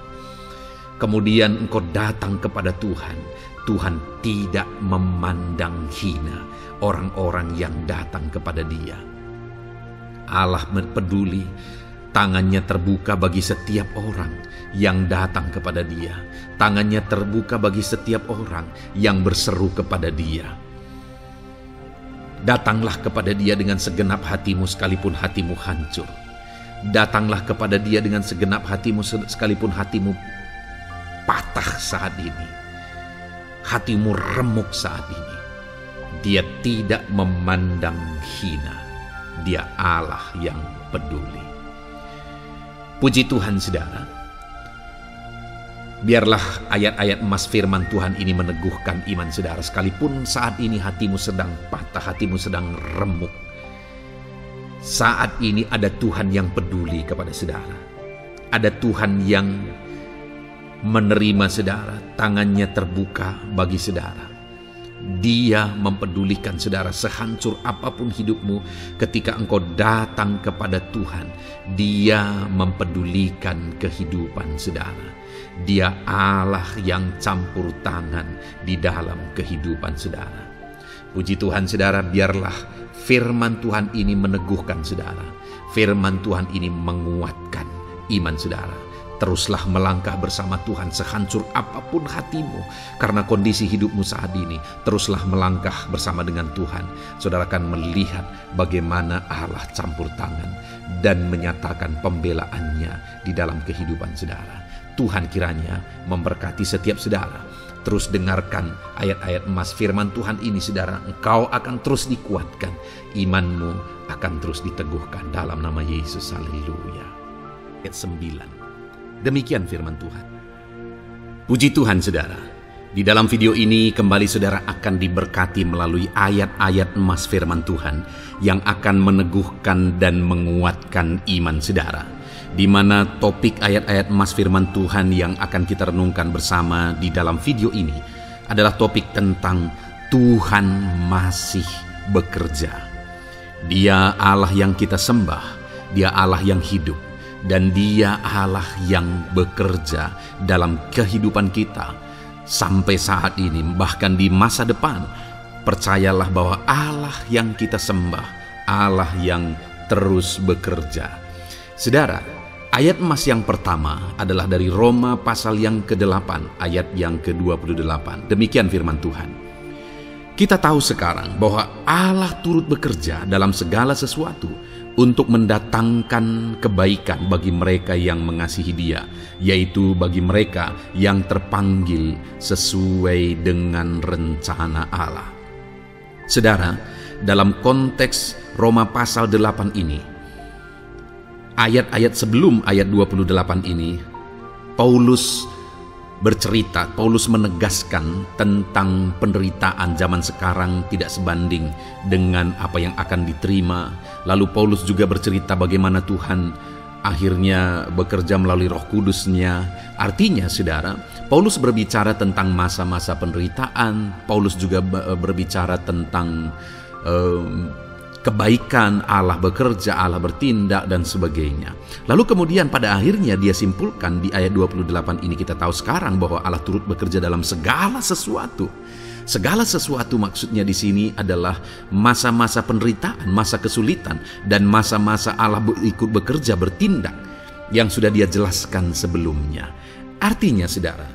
kemudian engkau datang kepada Tuhan, Tuhan tidak memandang hina orang-orang yang datang kepada Dia. Allah peduli, tangannya terbuka bagi setiap orang yang datang kepada Dia. Tangannya terbuka bagi setiap orang yang berseru kepada Dia. Datanglah kepada Dia dengan segenap hatimu sekalipun hatimu hancur. Datanglah kepada Dia dengan segenap hatimu sekalipun hatimu patah saat ini. Hatimu remuk saat ini. Dia tidak memandang hina. Dia Allah yang peduli. Puji Tuhan saudara. Biarlah ayat-ayat emas firman Tuhan ini meneguhkan iman saudara. Sekalipun saat ini hatimu sedang patah, hatimu sedang remuk. Saat ini ada Tuhan yang peduli kepada saudara. Ada Tuhan yang menerima saudara, tangannya terbuka bagi saudara. Dia mempedulikan saudara sehancur apapun hidupmu. Ketika engkau datang kepada Tuhan, Dia mempedulikan kehidupan saudara. Dia Allah yang campur tangan di dalam kehidupan saudara. Puji Tuhan saudara, biarlah firman Tuhan ini meneguhkan saudara. Firman Tuhan ini menguatkan iman saudara. Teruslah melangkah bersama Tuhan sehancur apapun hatimu karena kondisi hidupmu saat ini. Teruslah melangkah bersama dengan Tuhan. Saudara akan melihat bagaimana Allah campur tangan dan menyatakan pembelaannya di dalam kehidupan saudara. Tuhan kiranya memberkati setiap saudara. Terus dengarkan ayat-ayat emas firman Tuhan ini saudara. Engkau akan terus dikuatkan. Imanmu akan terus diteguhkan dalam nama Yesus. Haleluya. Ayat 9. Demikian firman Tuhan. Puji Tuhan saudara. Di dalam video ini kembali saudara akan diberkati melalui ayat-ayat emas firman Tuhan yang akan meneguhkan dan menguatkan iman saudara. Di mana topik ayat-ayat emas firman Tuhan yang akan kita renungkan bersama di dalam video ini adalah topik tentang Tuhan masih bekerja. Dia Allah yang kita sembah, Dia Allah yang hidup, dan Dia Allah yang bekerja dalam kehidupan kita sampai saat ini, bahkan di masa depan. Percayalah bahwa Allah yang kita sembah, Allah yang terus bekerja. Saudara, ayat emas yang pertama adalah dari Roma pasal yang ke-8 ayat yang ke-28. Demikian firman Tuhan. Kita tahu sekarang bahwa Allah turut bekerja dalam segala sesuatu untuk mendatangkan kebaikan bagi mereka yang mengasihi Dia, yaitu bagi mereka yang terpanggil sesuai dengan rencana Allah. Saudara, dalam konteks Roma pasal 8 ini, ayat-ayat sebelum ayat 28 ini, Paulus bercerita, Paulus menegaskan tentang penderitaan zaman sekarang tidak sebanding dengan apa yang akan diterima. Lalu Paulus juga bercerita bagaimana Tuhan akhirnya bekerja melalui Roh Kudus-Nya. Artinya, saudara, Paulus berbicara tentang masa-masa penderitaan. Paulus juga berbicara tentang kebaikan, Allah bekerja, Allah bertindak, dan sebagainya. Lalu kemudian pada akhirnya dia simpulkan di ayat 28 ini, kita tahu sekarang bahwa Allah turut bekerja dalam segala sesuatu. Segala sesuatu maksudnya di sini adalah masa-masa penderitaan, masa kesulitan, dan masa-masa Allah ikut bekerja, bertindak, yang sudah dia jelaskan sebelumnya. Artinya, saudara,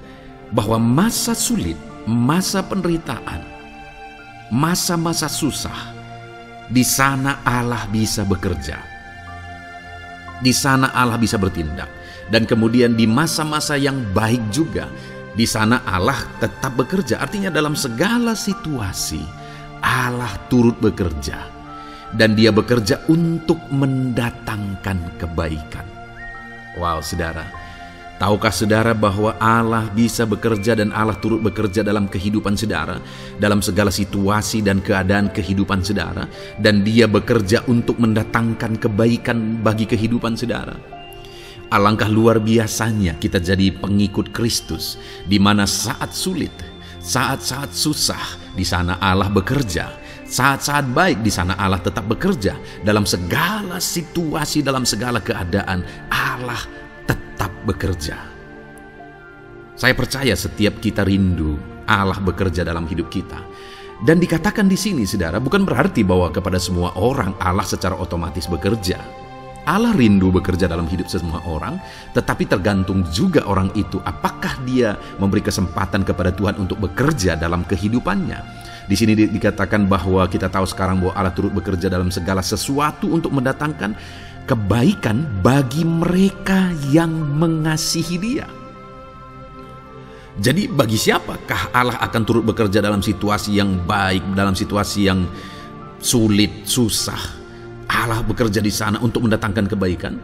bahwa masa sulit, masa penderitaan, masa-masa susah, di sana Allah bisa bekerja. Di sana Allah bisa bertindak. Dan kemudian di masa-masa yang baik juga, di sana Allah tetap bekerja. Artinya dalam segala situasi Allah turut bekerja. Dan dia bekerja untuk mendatangkan kebaikan. Wow, saudara. Tahukah saudara bahwa Allah bisa bekerja dan Allah turut bekerja dalam kehidupan saudara, dalam segala situasi dan keadaan kehidupan saudara, dan dia bekerja untuk mendatangkan kebaikan bagi kehidupan saudara? Alangkah luar biasanya kita jadi pengikut Kristus, di mana saat sulit, saat-saat susah, di sana Allah bekerja. Saat-saat baik, di sana Allah tetap bekerja. Dalam segala situasi, dalam segala keadaan, Allah tetap bekerja. Saya percaya setiap kita rindu Allah bekerja dalam hidup kita. Dan dikatakan di sini, saudara, bukan berarti bahwa kepada semua orang Allah secara otomatis bekerja. Allah rindu bekerja dalam hidup semua orang, tetapi tergantung juga orang itu apakah dia memberi kesempatan kepada Tuhan untuk bekerja dalam kehidupannya. Di sini dikatakan bahwa kita tahu sekarang bahwa Allah turut bekerja dalam segala sesuatu untuk mendatangkan kebaikan bagi mereka yang mengasihi Dia. Jadi bagi siapakah Allah akan turut bekerja dalam situasi yang baik, dalam situasi yang sulit, susah? Allah bekerja di sana untuk mendatangkan kebaikan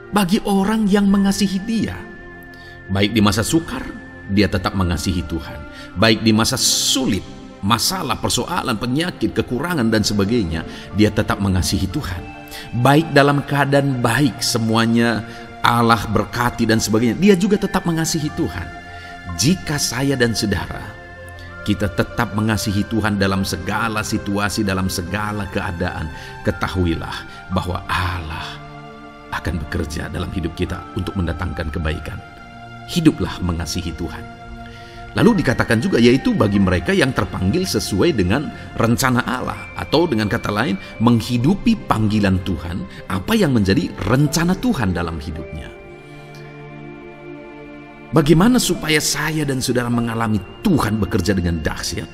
bagi orang yang mengasihi Dia. Baik di masa sukar, dia tetap mengasihi Tuhan. Baik di masa sulit, masalah, persoalan, penyakit, kekurangan, dan sebagainya, dia tetap mengasihi Tuhan. Baik dalam keadaan baik, semuanya Allah berkati dan sebagainya, dia juga tetap mengasihi Tuhan. Jika saya dan saudara, kita tetap mengasihi Tuhan dalam segala situasi, dalam segala keadaan, ketahuilah bahwa Allah akan bekerja dalam hidup kita untuk mendatangkan kebaikan. Hiduplah mengasihi Tuhan. Lalu dikatakan juga, yaitu bagi mereka yang terpanggil sesuai dengan rencana Allah, atau dengan kata lain, menghidupi panggilan Tuhan, apa yang menjadi rencana Tuhan dalam hidupnya. Bagaimana supaya saya dan saudara mengalami Tuhan bekerja dengan dahsyat?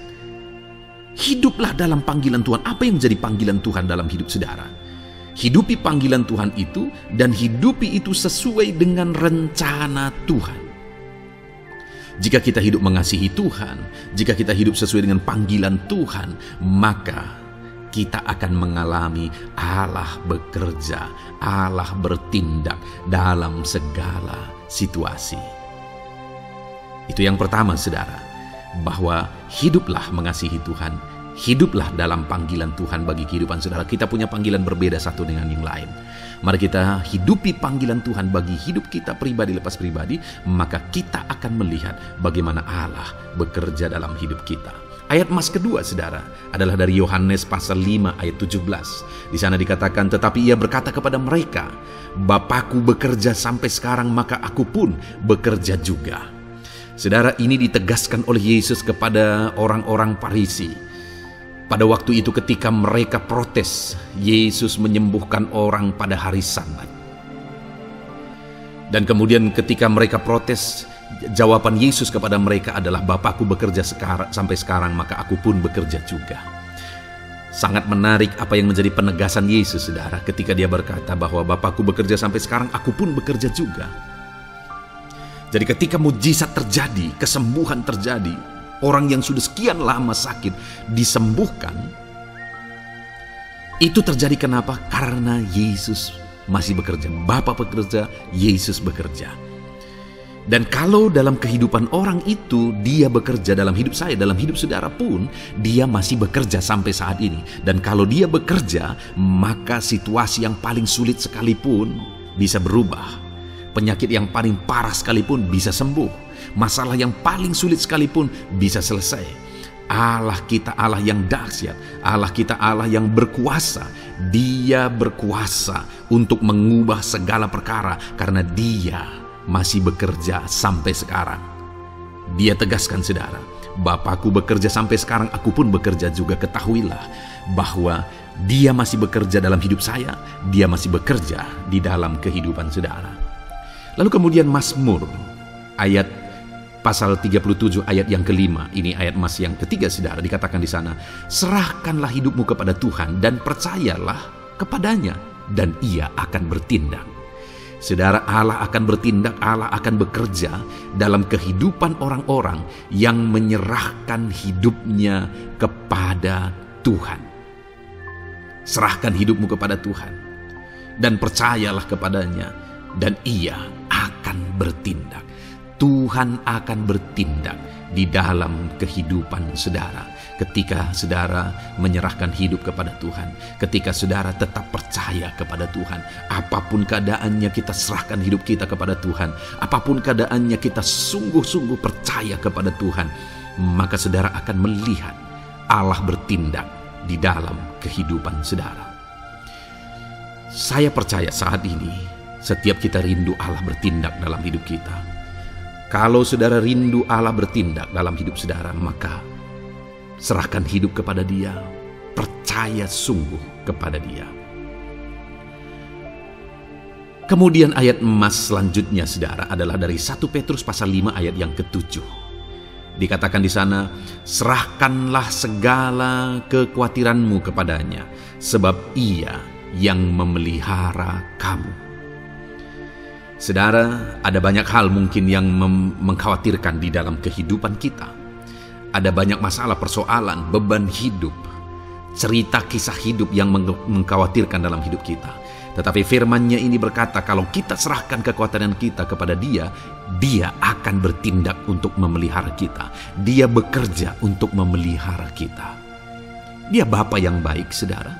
Hiduplah dalam panggilan Tuhan. Apa yang menjadi panggilan Tuhan dalam hidup saudara? Hidupi panggilan Tuhan itu, dan hidupi itu sesuai dengan rencana Tuhan. Jika kita hidup mengasihi Tuhan, jika kita hidup sesuai dengan panggilan Tuhan, maka kita akan mengalami Allah bekerja, Allah bertindak dalam segala situasi. Itu yang pertama, saudara, bahwa hiduplah mengasihi Tuhan, hiduplah dalam panggilan Tuhan bagi kehidupan saudara. Kita punya panggilan berbeda satu dengan yang lain. Mari kita hidupi panggilan Tuhan bagi hidup kita pribadi lepas pribadi, maka kita akan melihat bagaimana Allah bekerja dalam hidup kita. Ayat emas kedua, saudara, adalah dari Yohanes pasal 5 ayat 17. Di sana dikatakan, tetapi ia berkata kepada mereka, Bapakku bekerja sampai sekarang, maka aku pun bekerja juga. Saudara, ini ditegaskan oleh Yesus kepada orang-orang Farisi. Pada waktu itu ketika mereka protes, Yesus menyembuhkan orang pada hari Sabat. Dan kemudian ketika mereka protes, jawaban Yesus kepada mereka adalah, Bapakku bekerja sampai sekarang, maka aku pun bekerja juga. Sangat menarik apa yang menjadi penegasan Yesus, saudara, ketika dia berkata bahwa Bapakku bekerja sampai sekarang, aku pun bekerja juga. Jadi ketika mujizat terjadi, kesembuhan terjadi, orang yang sudah sekian lama sakit disembuhkan, Itu terjadi kenapa? Karena Yesus masih bekerja. Bapa bekerja, Yesus bekerja. Dan kalau dalam kehidupan orang itu dia bekerja, dalam hidup saya, dalam hidup saudara pun, dia masih bekerja sampai saat ini. Dan kalau dia bekerja, maka situasi yang paling sulit sekalipun bisa berubah. Penyakit yang paling parah sekalipun bisa sembuh. Masalah yang paling sulit sekalipun bisa selesai. Allah kita Allah yang dahsyat, Allah kita Allah yang berkuasa. Dia berkuasa untuk mengubah segala perkara karena Dia masih bekerja sampai sekarang. Dia tegaskan, saudara, Bapakku bekerja sampai sekarang, aku pun bekerja juga. Ketahuilah bahwa Dia masih bekerja dalam hidup saya, Dia masih bekerja di dalam kehidupan saudara. Lalu kemudian Mazmur ayat pasal 37 ayat yang kelima, ini ayat emas yang ketiga saudara, dikatakan di sana, serahkanlah hidupmu kepada Tuhan dan percayalah kepadanya dan Ia akan bertindak. Saudara, Allah akan bertindak, Allah akan bekerja dalam kehidupan orang-orang yang menyerahkan hidupnya kepada Tuhan. Serahkan hidupmu kepada Tuhan dan percayalah kepadanya dan Ia akan bertindak. Tuhan akan bertindak di dalam kehidupan saudara. Ketika saudara menyerahkan hidup kepada Tuhan, ketika saudara tetap percaya kepada Tuhan, apapun keadaannya kita serahkan hidup kita kepada Tuhan, apapun keadaannya kita sungguh-sungguh percaya kepada Tuhan, maka saudara akan melihat Allah bertindak di dalam kehidupan saudara. Saya percaya saat ini setiap kita rindu Allah bertindak dalam hidup kita. Kalau saudara rindu Allah bertindak dalam hidup saudara, maka serahkan hidup kepada Dia, percaya sungguh kepada Dia. Kemudian ayat emas selanjutnya saudara adalah dari 1 Petrus pasal 5 ayat yang ke-7. Dikatakan di sana, serahkanlah segala kekhawatiranmu kepadanya, sebab Ia yang memelihara kamu. Saudara, ada banyak hal mungkin yang mengkhawatirkan di dalam kehidupan kita. Ada banyak masalah, persoalan, beban hidup, cerita kisah hidup yang mengkhawatirkan dalam hidup kita. Tetapi firman-Nya ini berkata, kalau kita serahkan kekhawatiran kita kepada Dia, Dia akan bertindak untuk memelihara kita. Dia bekerja untuk memelihara kita. Dia Bapa yang baik, saudara.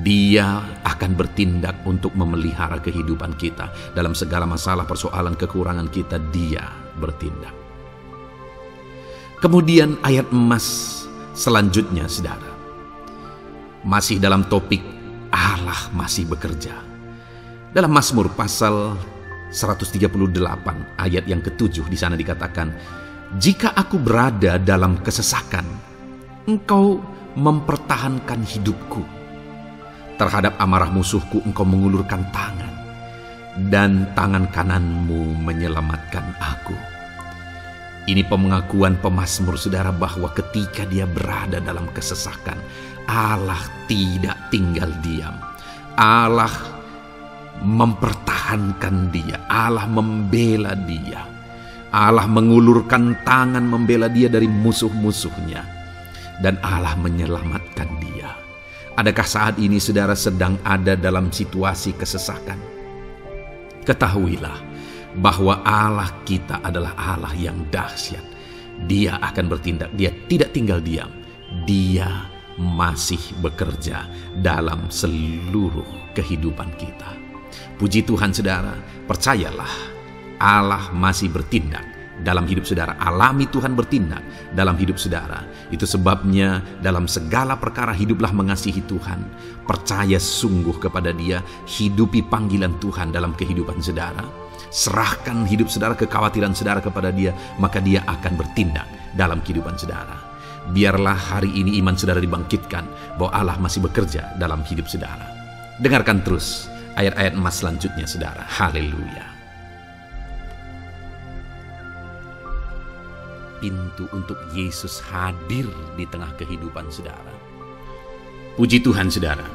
Dia akan bertindak untuk memelihara kehidupan kita. Dalam segala masalah, persoalan, kekurangan kita, Dia bertindak. Kemudian ayat emas selanjutnya saudara, masih dalam topik Allah masih bekerja. Dalam Mazmur pasal 138 ayat yang ke-7 di sana dikatakan, jika aku berada dalam kesesakan, Engkau mempertahankan hidupku. Terhadap amarah musuhku Engkau mengulurkan tangan, dan tangan kananmu menyelamatkan aku. Ini pengakuan pemazmur saudara bahwa ketika dia berada dalam kesesakan, Allah tidak tinggal diam. Allah mempertahankan dia, Allah membela dia. Allah mengulurkan tangan membela dia dari musuh-musuhnya, dan Allah menyelamatkan dia. Adakah saat ini saudara sedang ada dalam situasi kesesakan? Ketahuilah bahwa Allah kita adalah Allah yang dahsyat. Dia akan bertindak, Dia tidak tinggal diam. Dia masih bekerja dalam seluruh kehidupan kita. Puji Tuhan saudara, percayalah Allah masih bertindak dalam hidup saudara. Alami Tuhan bertindak dalam hidup saudara. Itu sebabnya dalam segala perkara hiduplah mengasihi Tuhan. Percaya sungguh kepada Dia, hidupi panggilan Tuhan dalam kehidupan saudara. Serahkan hidup saudara, kekhawatiran saudara kepada Dia, maka Dia akan bertindak dalam kehidupan saudara. Biarlah hari ini iman saudara dibangkitkan bahwa Allah masih bekerja dalam hidup saudara. Dengarkan terus ayat-ayat emas selanjutnya saudara. Haleluya. Pintu untuk Yesus hadir di tengah kehidupan saudara. Puji Tuhan saudara.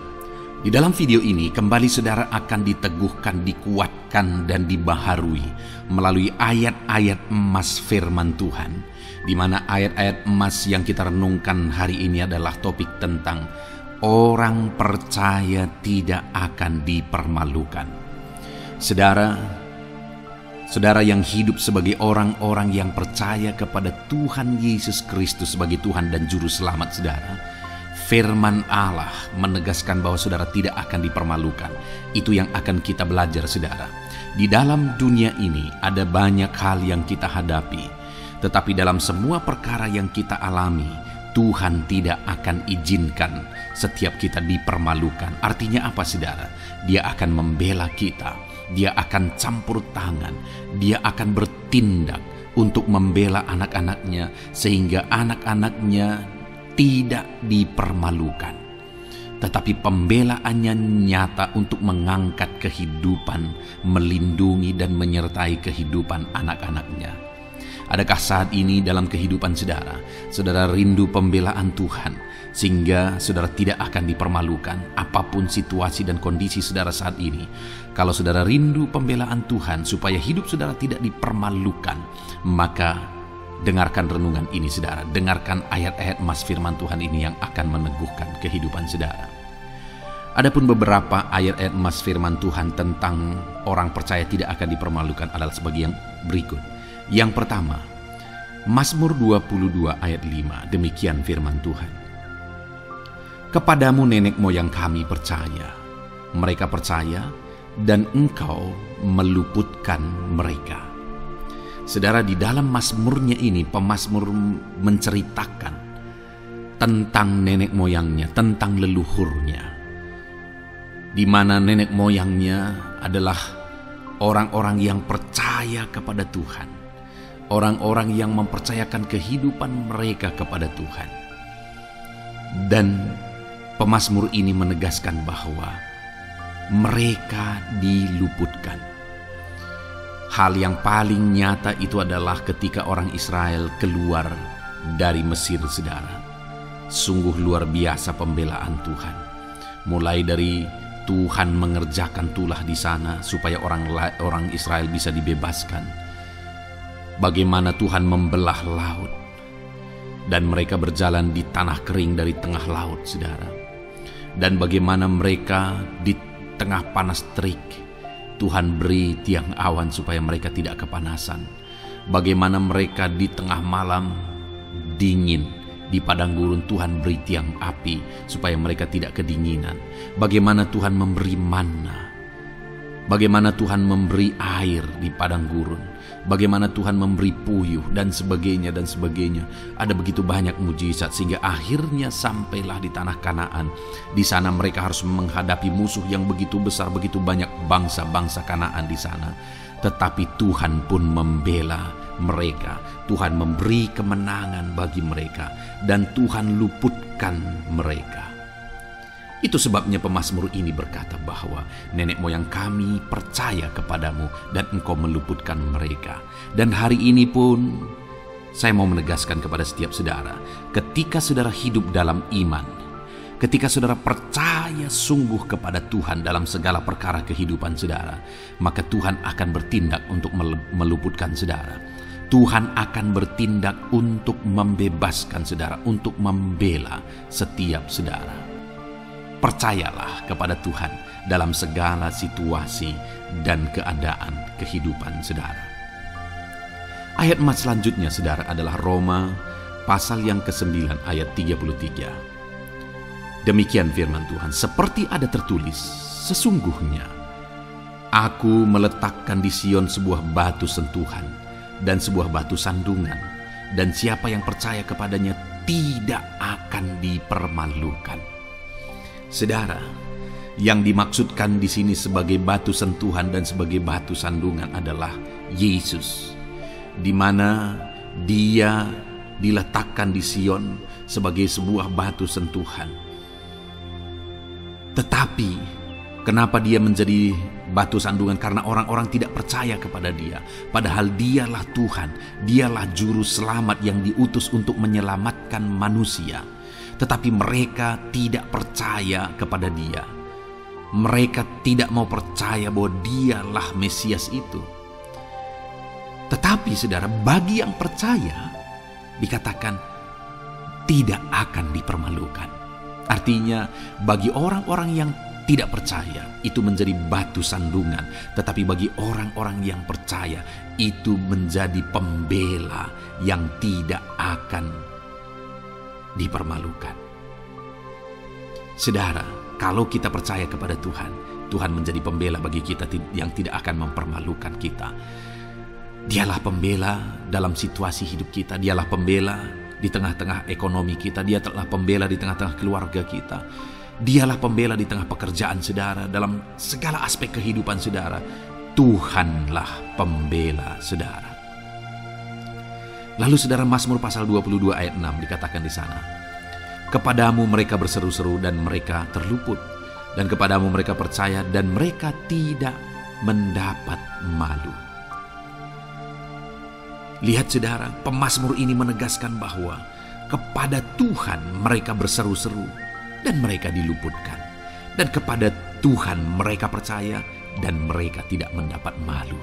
Di dalam video ini kembali saudara akan diteguhkan, dikuatkan dan dibaharui melalui ayat-ayat emas firman Tuhan, di mana ayat-ayat emas yang kita renungkan hari ini adalah topik tentang orang percaya tidak akan dipermalukan. Saudara yang hidup sebagai orang-orang yang percaya kepada Tuhan Yesus Kristus sebagai Tuhan dan Juru Selamat saudara, firman Allah menegaskan bahwa saudara tidak akan dipermalukan. Itu yang akan kita belajar saudara. Di dalam dunia ini ada banyak hal yang kita hadapi, tetapi dalam semua perkara yang kita alami, Tuhan tidak akan izinkan setiap kita dipermalukan. Artinya apa saudara? Dia akan membela kita, dia akan campur tangan, dia akan bertindak untuk membela anak-anaknya sehingga anak-anaknya tidak dipermalukan. Tetapi pembelaannya nyata untuk mengangkat kehidupan, melindungi dan menyertai kehidupan anak-anaknya. Adakah saat ini dalam kehidupan saudara rindu pembelaan Tuhan sehingga saudara tidak akan dipermalukan apapun situasi dan kondisi saudara saat ini? Kalau saudara rindu pembelaan Tuhan supaya hidup saudara tidak dipermalukan, maka dengarkan renungan ini saudara, dengarkan ayat-ayat emas firman Tuhan ini yang akan meneguhkan kehidupan saudara. Adapun beberapa ayat-ayat emas firman Tuhan tentang orang percaya tidak akan dipermalukan adalah sebagai yang berikut. Yang pertama, Mazmur 22 ayat 5, demikian firman Tuhan. Kepadamu nenek moyang kami percaya, mereka percaya dan engkau meluputkan mereka. Saudara, di dalam mazmurnya ini, pemazmur menceritakan tentang nenek moyangnya, tentang leluhurnya, di mana nenek moyangnya adalah orang-orang yang percaya kepada Tuhan, orang-orang yang mempercayakan kehidupan mereka kepada Tuhan. Dan pemazmur ini menegaskan bahwa mereka diluputkan. Hal yang paling nyata itu adalah ketika orang Israel keluar dari Mesir saudara. Sungguh luar biasa pembelaan Tuhan. Mulai dari Tuhan mengerjakan tulah di sana supaya orang Israel bisa dibebaskan. Bagaimana Tuhan membelah laut dan mereka berjalan di tanah kering dari tengah laut saudara. Dan bagaimana mereka di tengah panas terik Tuhan beri tiang awan supaya mereka tidak kepanasan. Bagaimana mereka di tengah malam dingin di padang gurun Tuhan beri tiang api supaya mereka tidak kedinginan. Bagaimana Tuhan memberi manna, bagaimana Tuhan memberi air di padang gurun, bagaimana Tuhan memberi puyuh dan sebagainya dan sebagainya. Ada begitu banyak mujizat sehingga akhirnya sampailah di tanah Kanaan. Di sana mereka harus menghadapi musuh yang begitu besar, begitu banyak bangsa-bangsa Kanaan di sana. Tetapi Tuhan pun membela mereka. Tuhan memberi kemenangan bagi mereka dan Tuhan luputkan mereka. Itu sebabnya pemazmur ini berkata bahwa nenek moyang kami percaya kepadamu dan engkau meluputkan mereka. Dan hari ini pun saya mau menegaskan kepada setiap saudara, ketika saudara hidup dalam iman, ketika saudara percaya sungguh kepada Tuhan dalam segala perkara kehidupan saudara, maka Tuhan akan bertindak untuk meluputkan saudara. Tuhan akan bertindak untuk membebaskan saudara, untuk membela setiap saudara. Percayalah kepada Tuhan dalam segala situasi dan keadaan kehidupan saudara. Ayat emas selanjutnya saudara adalah Roma pasal yang ke-9 ayat 33. Demikian firman Tuhan, seperti ada tertulis, sesungguhnya aku meletakkan di Sion sebuah batu sentuhan dan sebuah batu sandungan, dan siapa yang percaya kepadanya tidak akan dipermalukan. Saudara, yang dimaksudkan di sini sebagai batu sentuhan dan sebagai batu sandungan adalah Yesus, di mana Dia diletakkan di Sion sebagai sebuah batu sentuhan. Tetapi kenapa Dia menjadi batu sandungan? Karena orang-orang tidak percaya kepada Dia, padahal Dialah Tuhan, Dialah juru selamat yang diutus untuk menyelamatkan manusia. Tetapi mereka tidak percaya kepada Dia. Mereka tidak mau percaya bahwa Dialah Mesias itu. Tetapi saudara, bagi yang percaya dikatakan tidak akan dipermalukan. Artinya bagi orang-orang yang tidak percaya itu menjadi batu sandungan, tetapi bagi orang-orang yang percaya itu menjadi pembela yang tidak akan dipermalukan. Saudara, kalau kita percaya kepada Tuhan, Tuhan menjadi pembela bagi kita yang tidak akan mempermalukan kita. Dialah pembela dalam situasi hidup kita, dialah pembela di tengah-tengah ekonomi kita, dia telah pembela di tengah-tengah keluarga kita, dialah pembela di tengah pekerjaan saudara, dalam segala aspek kehidupan saudara. Tuhanlah pembela saudara. Lalu saudara, Mazmur pasal 22 ayat 6 dikatakan di sana, kepadamu mereka berseru-seru dan mereka terluput, dan kepadamu mereka percaya dan mereka tidak mendapat malu. Lihat saudara, pemazmur ini menegaskan bahwa kepada Tuhan mereka berseru-seru dan mereka diluputkan. Dan kepada Tuhan mereka percaya dan mereka tidak mendapat malu.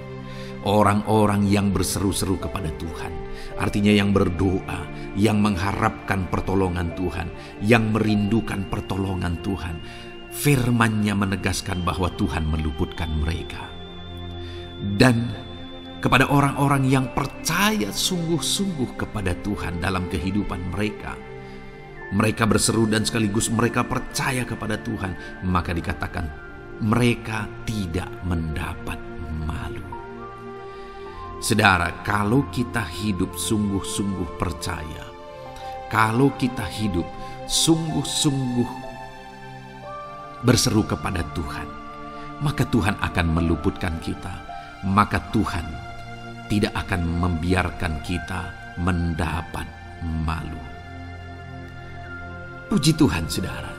Orang-orang yang berseru-seru kepada Tuhan, artinya yang berdoa, yang mengharapkan pertolongan Tuhan, yang merindukan pertolongan Tuhan, firman-Nya menegaskan bahwa Tuhan meluputkan mereka. Dan kepada orang-orang yang percaya sungguh-sungguh kepada Tuhan dalam kehidupan mereka, mereka berseru dan sekaligus mereka percaya kepada Tuhan, maka dikatakan mereka tidak mendapat malu. Saudara, kalau kita hidup sungguh-sungguh percaya, kalau kita hidup sungguh-sungguh berseru kepada Tuhan, maka Tuhan akan meluputkan kita. Maka Tuhan tidak akan membiarkan kita mendapat malu. Puji Tuhan saudara,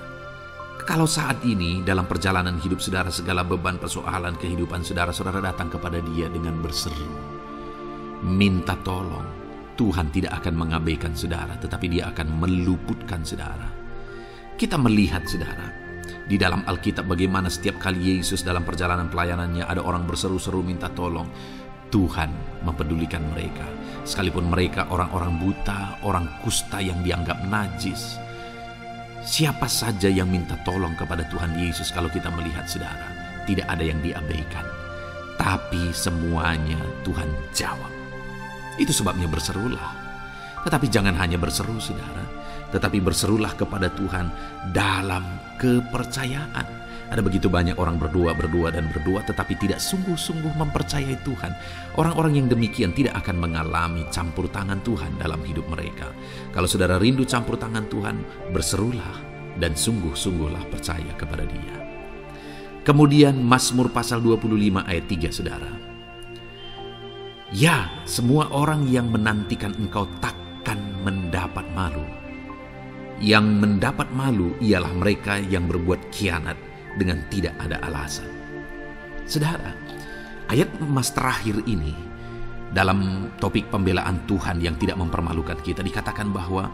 kalau saat ini dalam perjalanan hidup saudara, segala beban persoalan kehidupan saudara, saudara datang kepada Dia dengan berseru, minta tolong, Tuhan tidak akan mengabaikan saudara, tetapi Dia akan meluputkan saudara. Kita melihat saudara, di dalam Alkitab bagaimana setiap kali Yesus dalam perjalanan pelayanannya ada orang berseru-seru minta tolong, Tuhan mempedulikan mereka. Sekalipun mereka orang-orang buta, orang kusta yang dianggap najis, siapa saja yang minta tolong kepada Tuhan Yesus, kalau kita melihat saudara, tidak ada yang diabaikan, tapi semuanya Tuhan jawab. Itu sebabnya berserulah. Tetapi jangan hanya berseru saudara, tetapi berserulah kepada Tuhan dalam kepercayaan. Ada begitu banyak orang berdoa tetapi tidak sungguh-sungguh mempercayai Tuhan. Orang-orang yang demikian tidak akan mengalami campur tangan Tuhan dalam hidup mereka. Kalau saudara rindu campur tangan Tuhan, berserulah dan sungguh-sungguhlah percaya kepada Dia. Kemudian Mazmur pasal 25 ayat 3 saudara. Ya, semua orang yang menantikan Engkau takkan mendapat malu. Yang mendapat malu ialah mereka yang berbuat khianat dengan tidak ada alasan. Saudara, ayat emas terakhir ini dalam topik pembelaan Tuhan yang tidak mempermalukan kita, dikatakan bahwa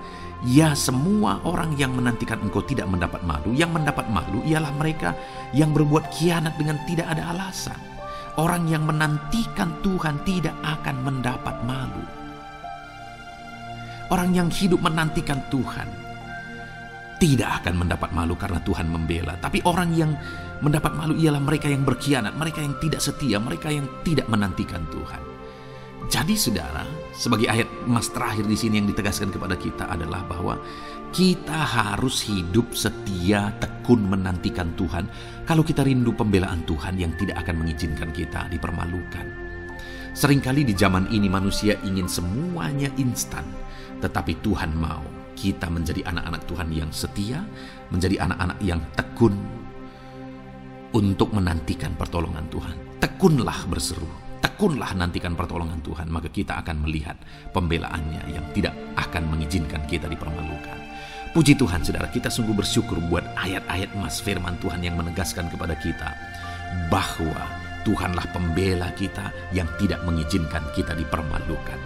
ya, semua orang yang menantikan Engkau tidak mendapat malu. Yang mendapat malu ialah mereka yang berbuat khianat dengan tidak ada alasan. Orang yang menantikan Tuhan tidak akan mendapat malu. Orang yang hidup menantikan Tuhan tidak akan mendapat malu karena Tuhan membela. Tapi orang yang mendapat malu ialah mereka yang berkhianat, mereka yang tidak setia, mereka yang tidak menantikan Tuhan. Jadi saudara, sebagai ayat emas terakhir di sini yang ditegaskan kepada kita adalah bahwa kita harus hidup setia, tekun menantikan Tuhan. Kalau kita rindu pembelaan Tuhan yang tidak akan mengizinkan kita dipermalukan. Seringkali di zaman ini manusia ingin semuanya instan, tetapi Tuhan mau kita menjadi anak-anak Tuhan yang setia, menjadi anak-anak yang tekun untuk menantikan pertolongan Tuhan. Tekunlah berseru, tekunlah nantikan pertolongan Tuhan, maka kita akan melihat pembelaannya yang tidak akan mengizinkan kita dipermalukan. Puji Tuhan saudara, kita sungguh bersyukur buat ayat-ayat emas firman Tuhan yang menegaskan kepada kita bahwa Tuhanlah pembela kita yang tidak mengizinkan kita dipermalukan.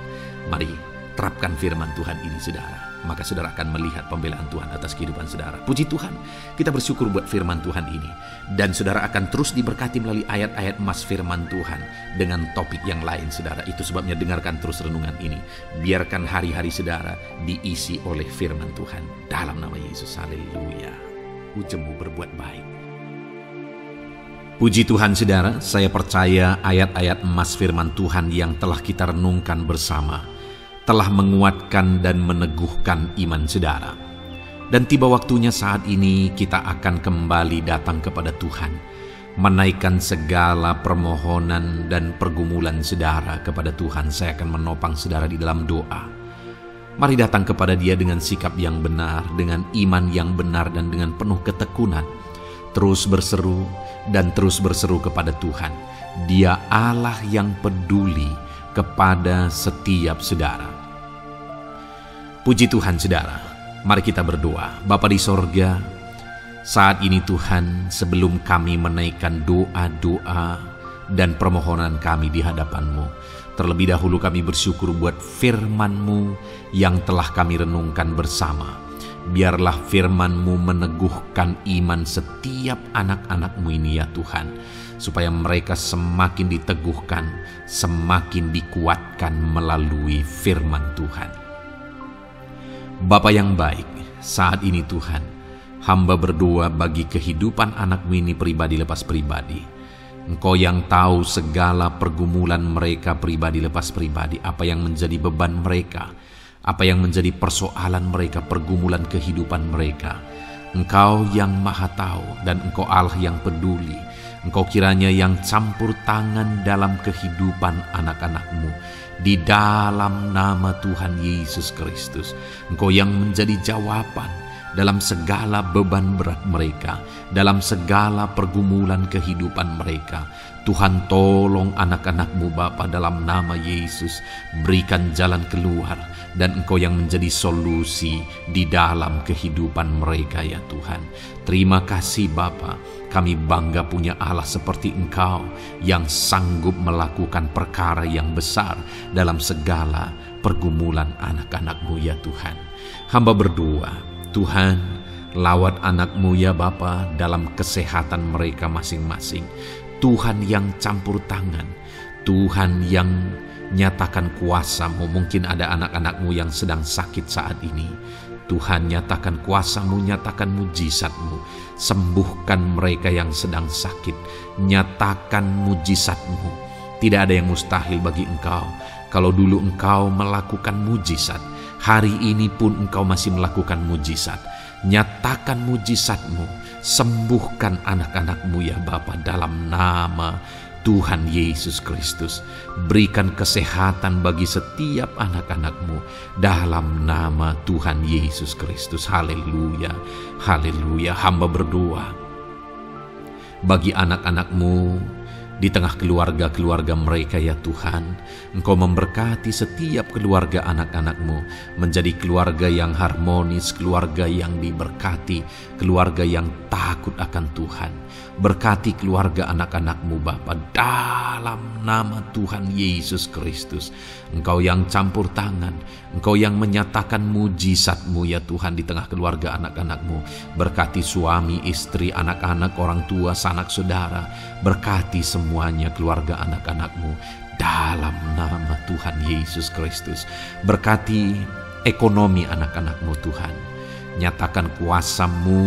Mari terapkan firman Tuhan ini saudara, maka saudara akan melihat pembelaan Tuhan atas kehidupan saudara. Puji Tuhan, kita bersyukur buat firman Tuhan ini. Dan saudara akan terus diberkati melalui ayat-ayat emas firman Tuhan dengan topik yang lain saudara. Itu sebabnya dengarkan terus renungan ini. Biarkan hari-hari saudara diisi oleh firman Tuhan. Dalam nama Yesus, haleluya. jemu berbuat baik. Puji Tuhan saudara, saya percaya ayat-ayat emas firman Tuhan yang telah kita renungkan bersama telah menguatkan dan meneguhkan iman saudara. Dan tiba waktunya saat ini kita akan kembali datang kepada Tuhan, menaikkan segala permohonan dan pergumulan saudara kepada Tuhan. Saya akan menopang saudara di dalam doa. Mari datang kepada Dia dengan sikap yang benar, dengan iman yang benar dan dengan penuh ketekunan. Terus berseru dan terus berseru kepada Tuhan. Dia Allah yang peduli kepada setiap saudara. Puji Tuhan saudara, mari kita berdoa. Bapa di sorga, saat ini Tuhan, sebelum kami menaikkan doa-doa dan permohonan kami di hadapan-Mu, terlebih dahulu kami bersyukur buat firman-Mu yang telah kami renungkan bersama. Biarlah firman-Mu meneguhkan iman setiap anak-anak-Mu ini ya Tuhan, supaya mereka semakin diteguhkan, semakin dikuatkan melalui firman Tuhan. Bapa yang baik, saat ini Tuhan, hamba berdoa bagi kehidupan anak-Mu ini pribadi lepas pribadi. Engkau yang tahu segala pergumulan mereka pribadi lepas pribadi, apa yang menjadi beban mereka, apa yang menjadi persoalan mereka, pergumulan kehidupan mereka. Engkau yang maha tahu dan Engkau Allah yang peduli. Engkau kiranya yang campur tangan dalam kehidupan anak-anak-Mu. Di dalam nama Tuhan Yesus Kristus, Engkau yang menjadi jawaban dalam segala beban berat mereka, dalam segala pergumulan kehidupan mereka. Tuhan tolong anak-anak-Mu Bapa dalam nama Yesus, berikan jalan keluar dan Engkau yang menjadi solusi di dalam kehidupan mereka ya Tuhan. Terima kasih Bapa, kami bangga punya Allah seperti Engkau yang sanggup melakukan perkara yang besar dalam segala pergumulan anak-anak-Mu ya Tuhan. Hamba berdoa, Tuhan, lawat anak-Mu ya Bapa dalam kesehatan mereka masing-masing. Tuhan yang campur tangan, Tuhan yang nyatakan kuasa-Mu. Mungkin ada anak-anak-Mu yang sedang sakit saat ini. Tuhan, nyatakan kuasa-Mu, nyatakan mujizat-Mu. Sembuhkan mereka yang sedang sakit. Nyatakan mujizat-Mu. Tidak ada yang mustahil bagi Engkau. Kalau dulu Engkau melakukan mujizat, hari ini pun Engkau masih melakukan mujizat. Nyatakan mujizat-Mu, sembuhkan anak-anak-Mu ya Bapa dalam nama Tuhan Yesus Kristus. Berikan kesehatan bagi setiap anak-anak-Mu dalam nama Tuhan Yesus Kristus. Haleluya, haleluya. Hamba berdoa bagi anak-anak-Mu di tengah keluarga-keluarga mereka ya Tuhan. Engkau memberkati setiap keluarga anak-anak-Mu menjadi keluarga yang harmonis, keluarga yang diberkati, keluarga yang takut akan Tuhan. Berkati keluarga anak-anak-Mu Bapa dalam nama Tuhan Yesus Kristus. Engkau yang campur tangan, Engkau yang menyatakan mujizat-Mu ya Tuhan di tengah keluarga anak-anak-Mu. Berkati suami, istri, anak-anak, orang tua, sanak saudara. Berkati semuanya keluarga anak-anak-Mu dalam nama Tuhan Yesus Kristus. Berkati ekonomi anak-anak-Mu Tuhan. Nyatakan kuasa-Mu,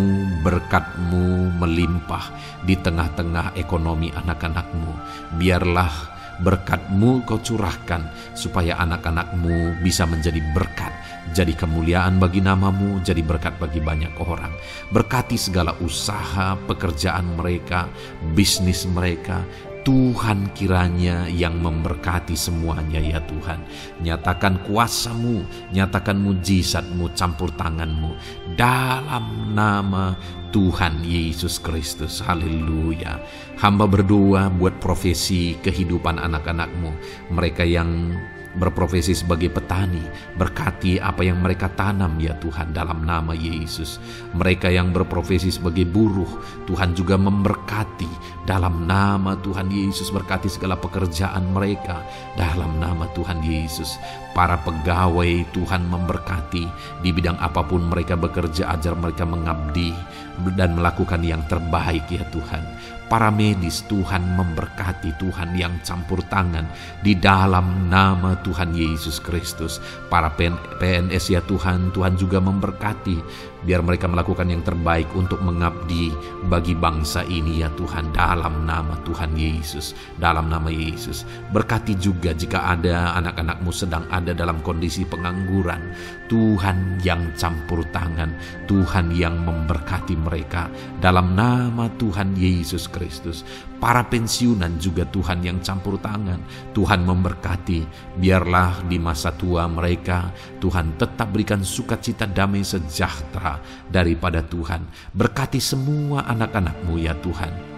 berkat-Mu melimpah di tengah-tengah ekonomi anak-anak-Mu. Biarlah berkat-Mu Kau curahkan supaya anak-anak-Mu bisa menjadi berkat, jadi kemuliaan bagi nama-Mu, jadi berkat bagi banyak orang. Berkati segala usaha, pekerjaan mereka, bisnis mereka. Tuhan kiranya yang memberkati semuanya ya Tuhan. Nyatakan kuasa-Mu, nyatakan mujizat-Mu, campur tangan-Mu dalam nama Tuhan Yesus Kristus. Haleluya. Hamba berdoa buat profesi kehidupan anak-anak-Mu, mereka yang berprofesi sebagai petani. Berkati apa yang mereka tanam ya Tuhan dalam nama Yesus. Mereka yang berprofesi sebagai buruh, Tuhan juga memberkati dalam nama Tuhan Yesus. Berkati segala pekerjaan mereka dalam nama Tuhan Yesus. Para pegawai Tuhan memberkati di bidang apapun mereka bekerja, ajar mereka mengabdi dan melakukan yang terbaik ya Tuhan. Para medis Tuhan memberkati, Tuhan yang campur tangan di dalam nama Tuhan Yesus Kristus. Para PNS ya Tuhan, Tuhan juga memberkati biar mereka melakukan yang terbaik untuk mengabdi bagi bangsa ini ya Tuhan, dalam nama Tuhan Yesus, dalam nama Yesus. Berkati juga jika ada anak-anak-Mu sedang ada dalam kondisi pengangguran, Tuhan yang campur tangan, Tuhan yang memberkati mereka dalam nama Tuhan Yesus Kristus. Para pensiunan juga Tuhan yang campur tangan, Tuhan memberkati, biarlah di masa tua mereka Tuhan tetap berikan sukacita, damai sejahtera daripada Tuhan. Berkati semua anak-anak-Mu ya Tuhan.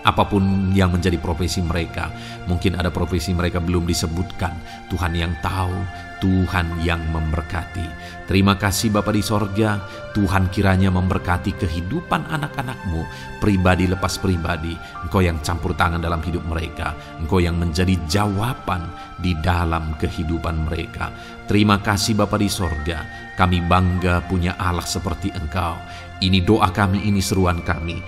Apapun yang menjadi profesi mereka, mungkin ada profesi mereka belum disebutkan, Tuhan yang tahu, Tuhan yang memberkati. Terima kasih Bapa di sorga, Tuhan kiranya memberkati kehidupan anak-anak-Mu, pribadi lepas pribadi. Engkau yang campur tangan dalam hidup mereka, Engkau yang menjadi jawaban di dalam kehidupan mereka. Terima kasih Bapa di sorga, kami bangga punya Allah seperti Engkau. Ini doa kami, ini seruan kami.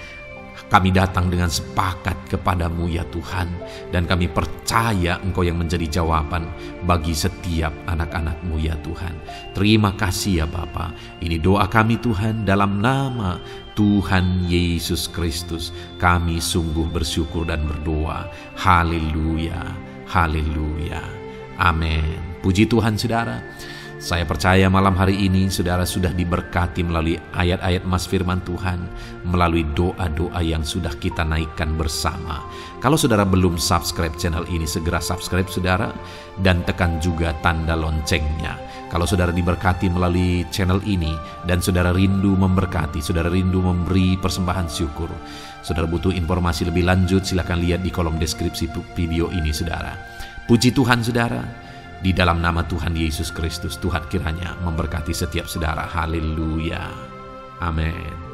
Kami datang dengan sepakat kepadamu ya Tuhan, dan kami percaya Engkau yang menjadi jawaban bagi setiap anak-anak-Mu ya Tuhan. Terima kasih ya Bapa. Ini doa kami Tuhan, dalam nama Tuhan Yesus Kristus. Kami sungguh bersyukur dan berdoa. Haleluya, haleluya, amin. Puji Tuhan saudara. Saya percaya malam hari ini saudara sudah diberkati melalui ayat-ayat mas firman Tuhan, melalui doa-doa yang sudah kita naikkan bersama. Kalau saudara belum subscribe channel ini, segera subscribe saudara, dan tekan juga tanda loncengnya. Kalau saudara diberkati melalui channel ini, dan saudara rindu memberkati, saudara rindu memberi persembahan syukur, saudara butuh informasi lebih lanjut, silakan lihat di kolom deskripsi video ini saudara. Puji Tuhan saudara. Di dalam nama Tuhan Yesus Kristus, Tuhan kiranya memberkati setiap saudara. Haleluya. Amin.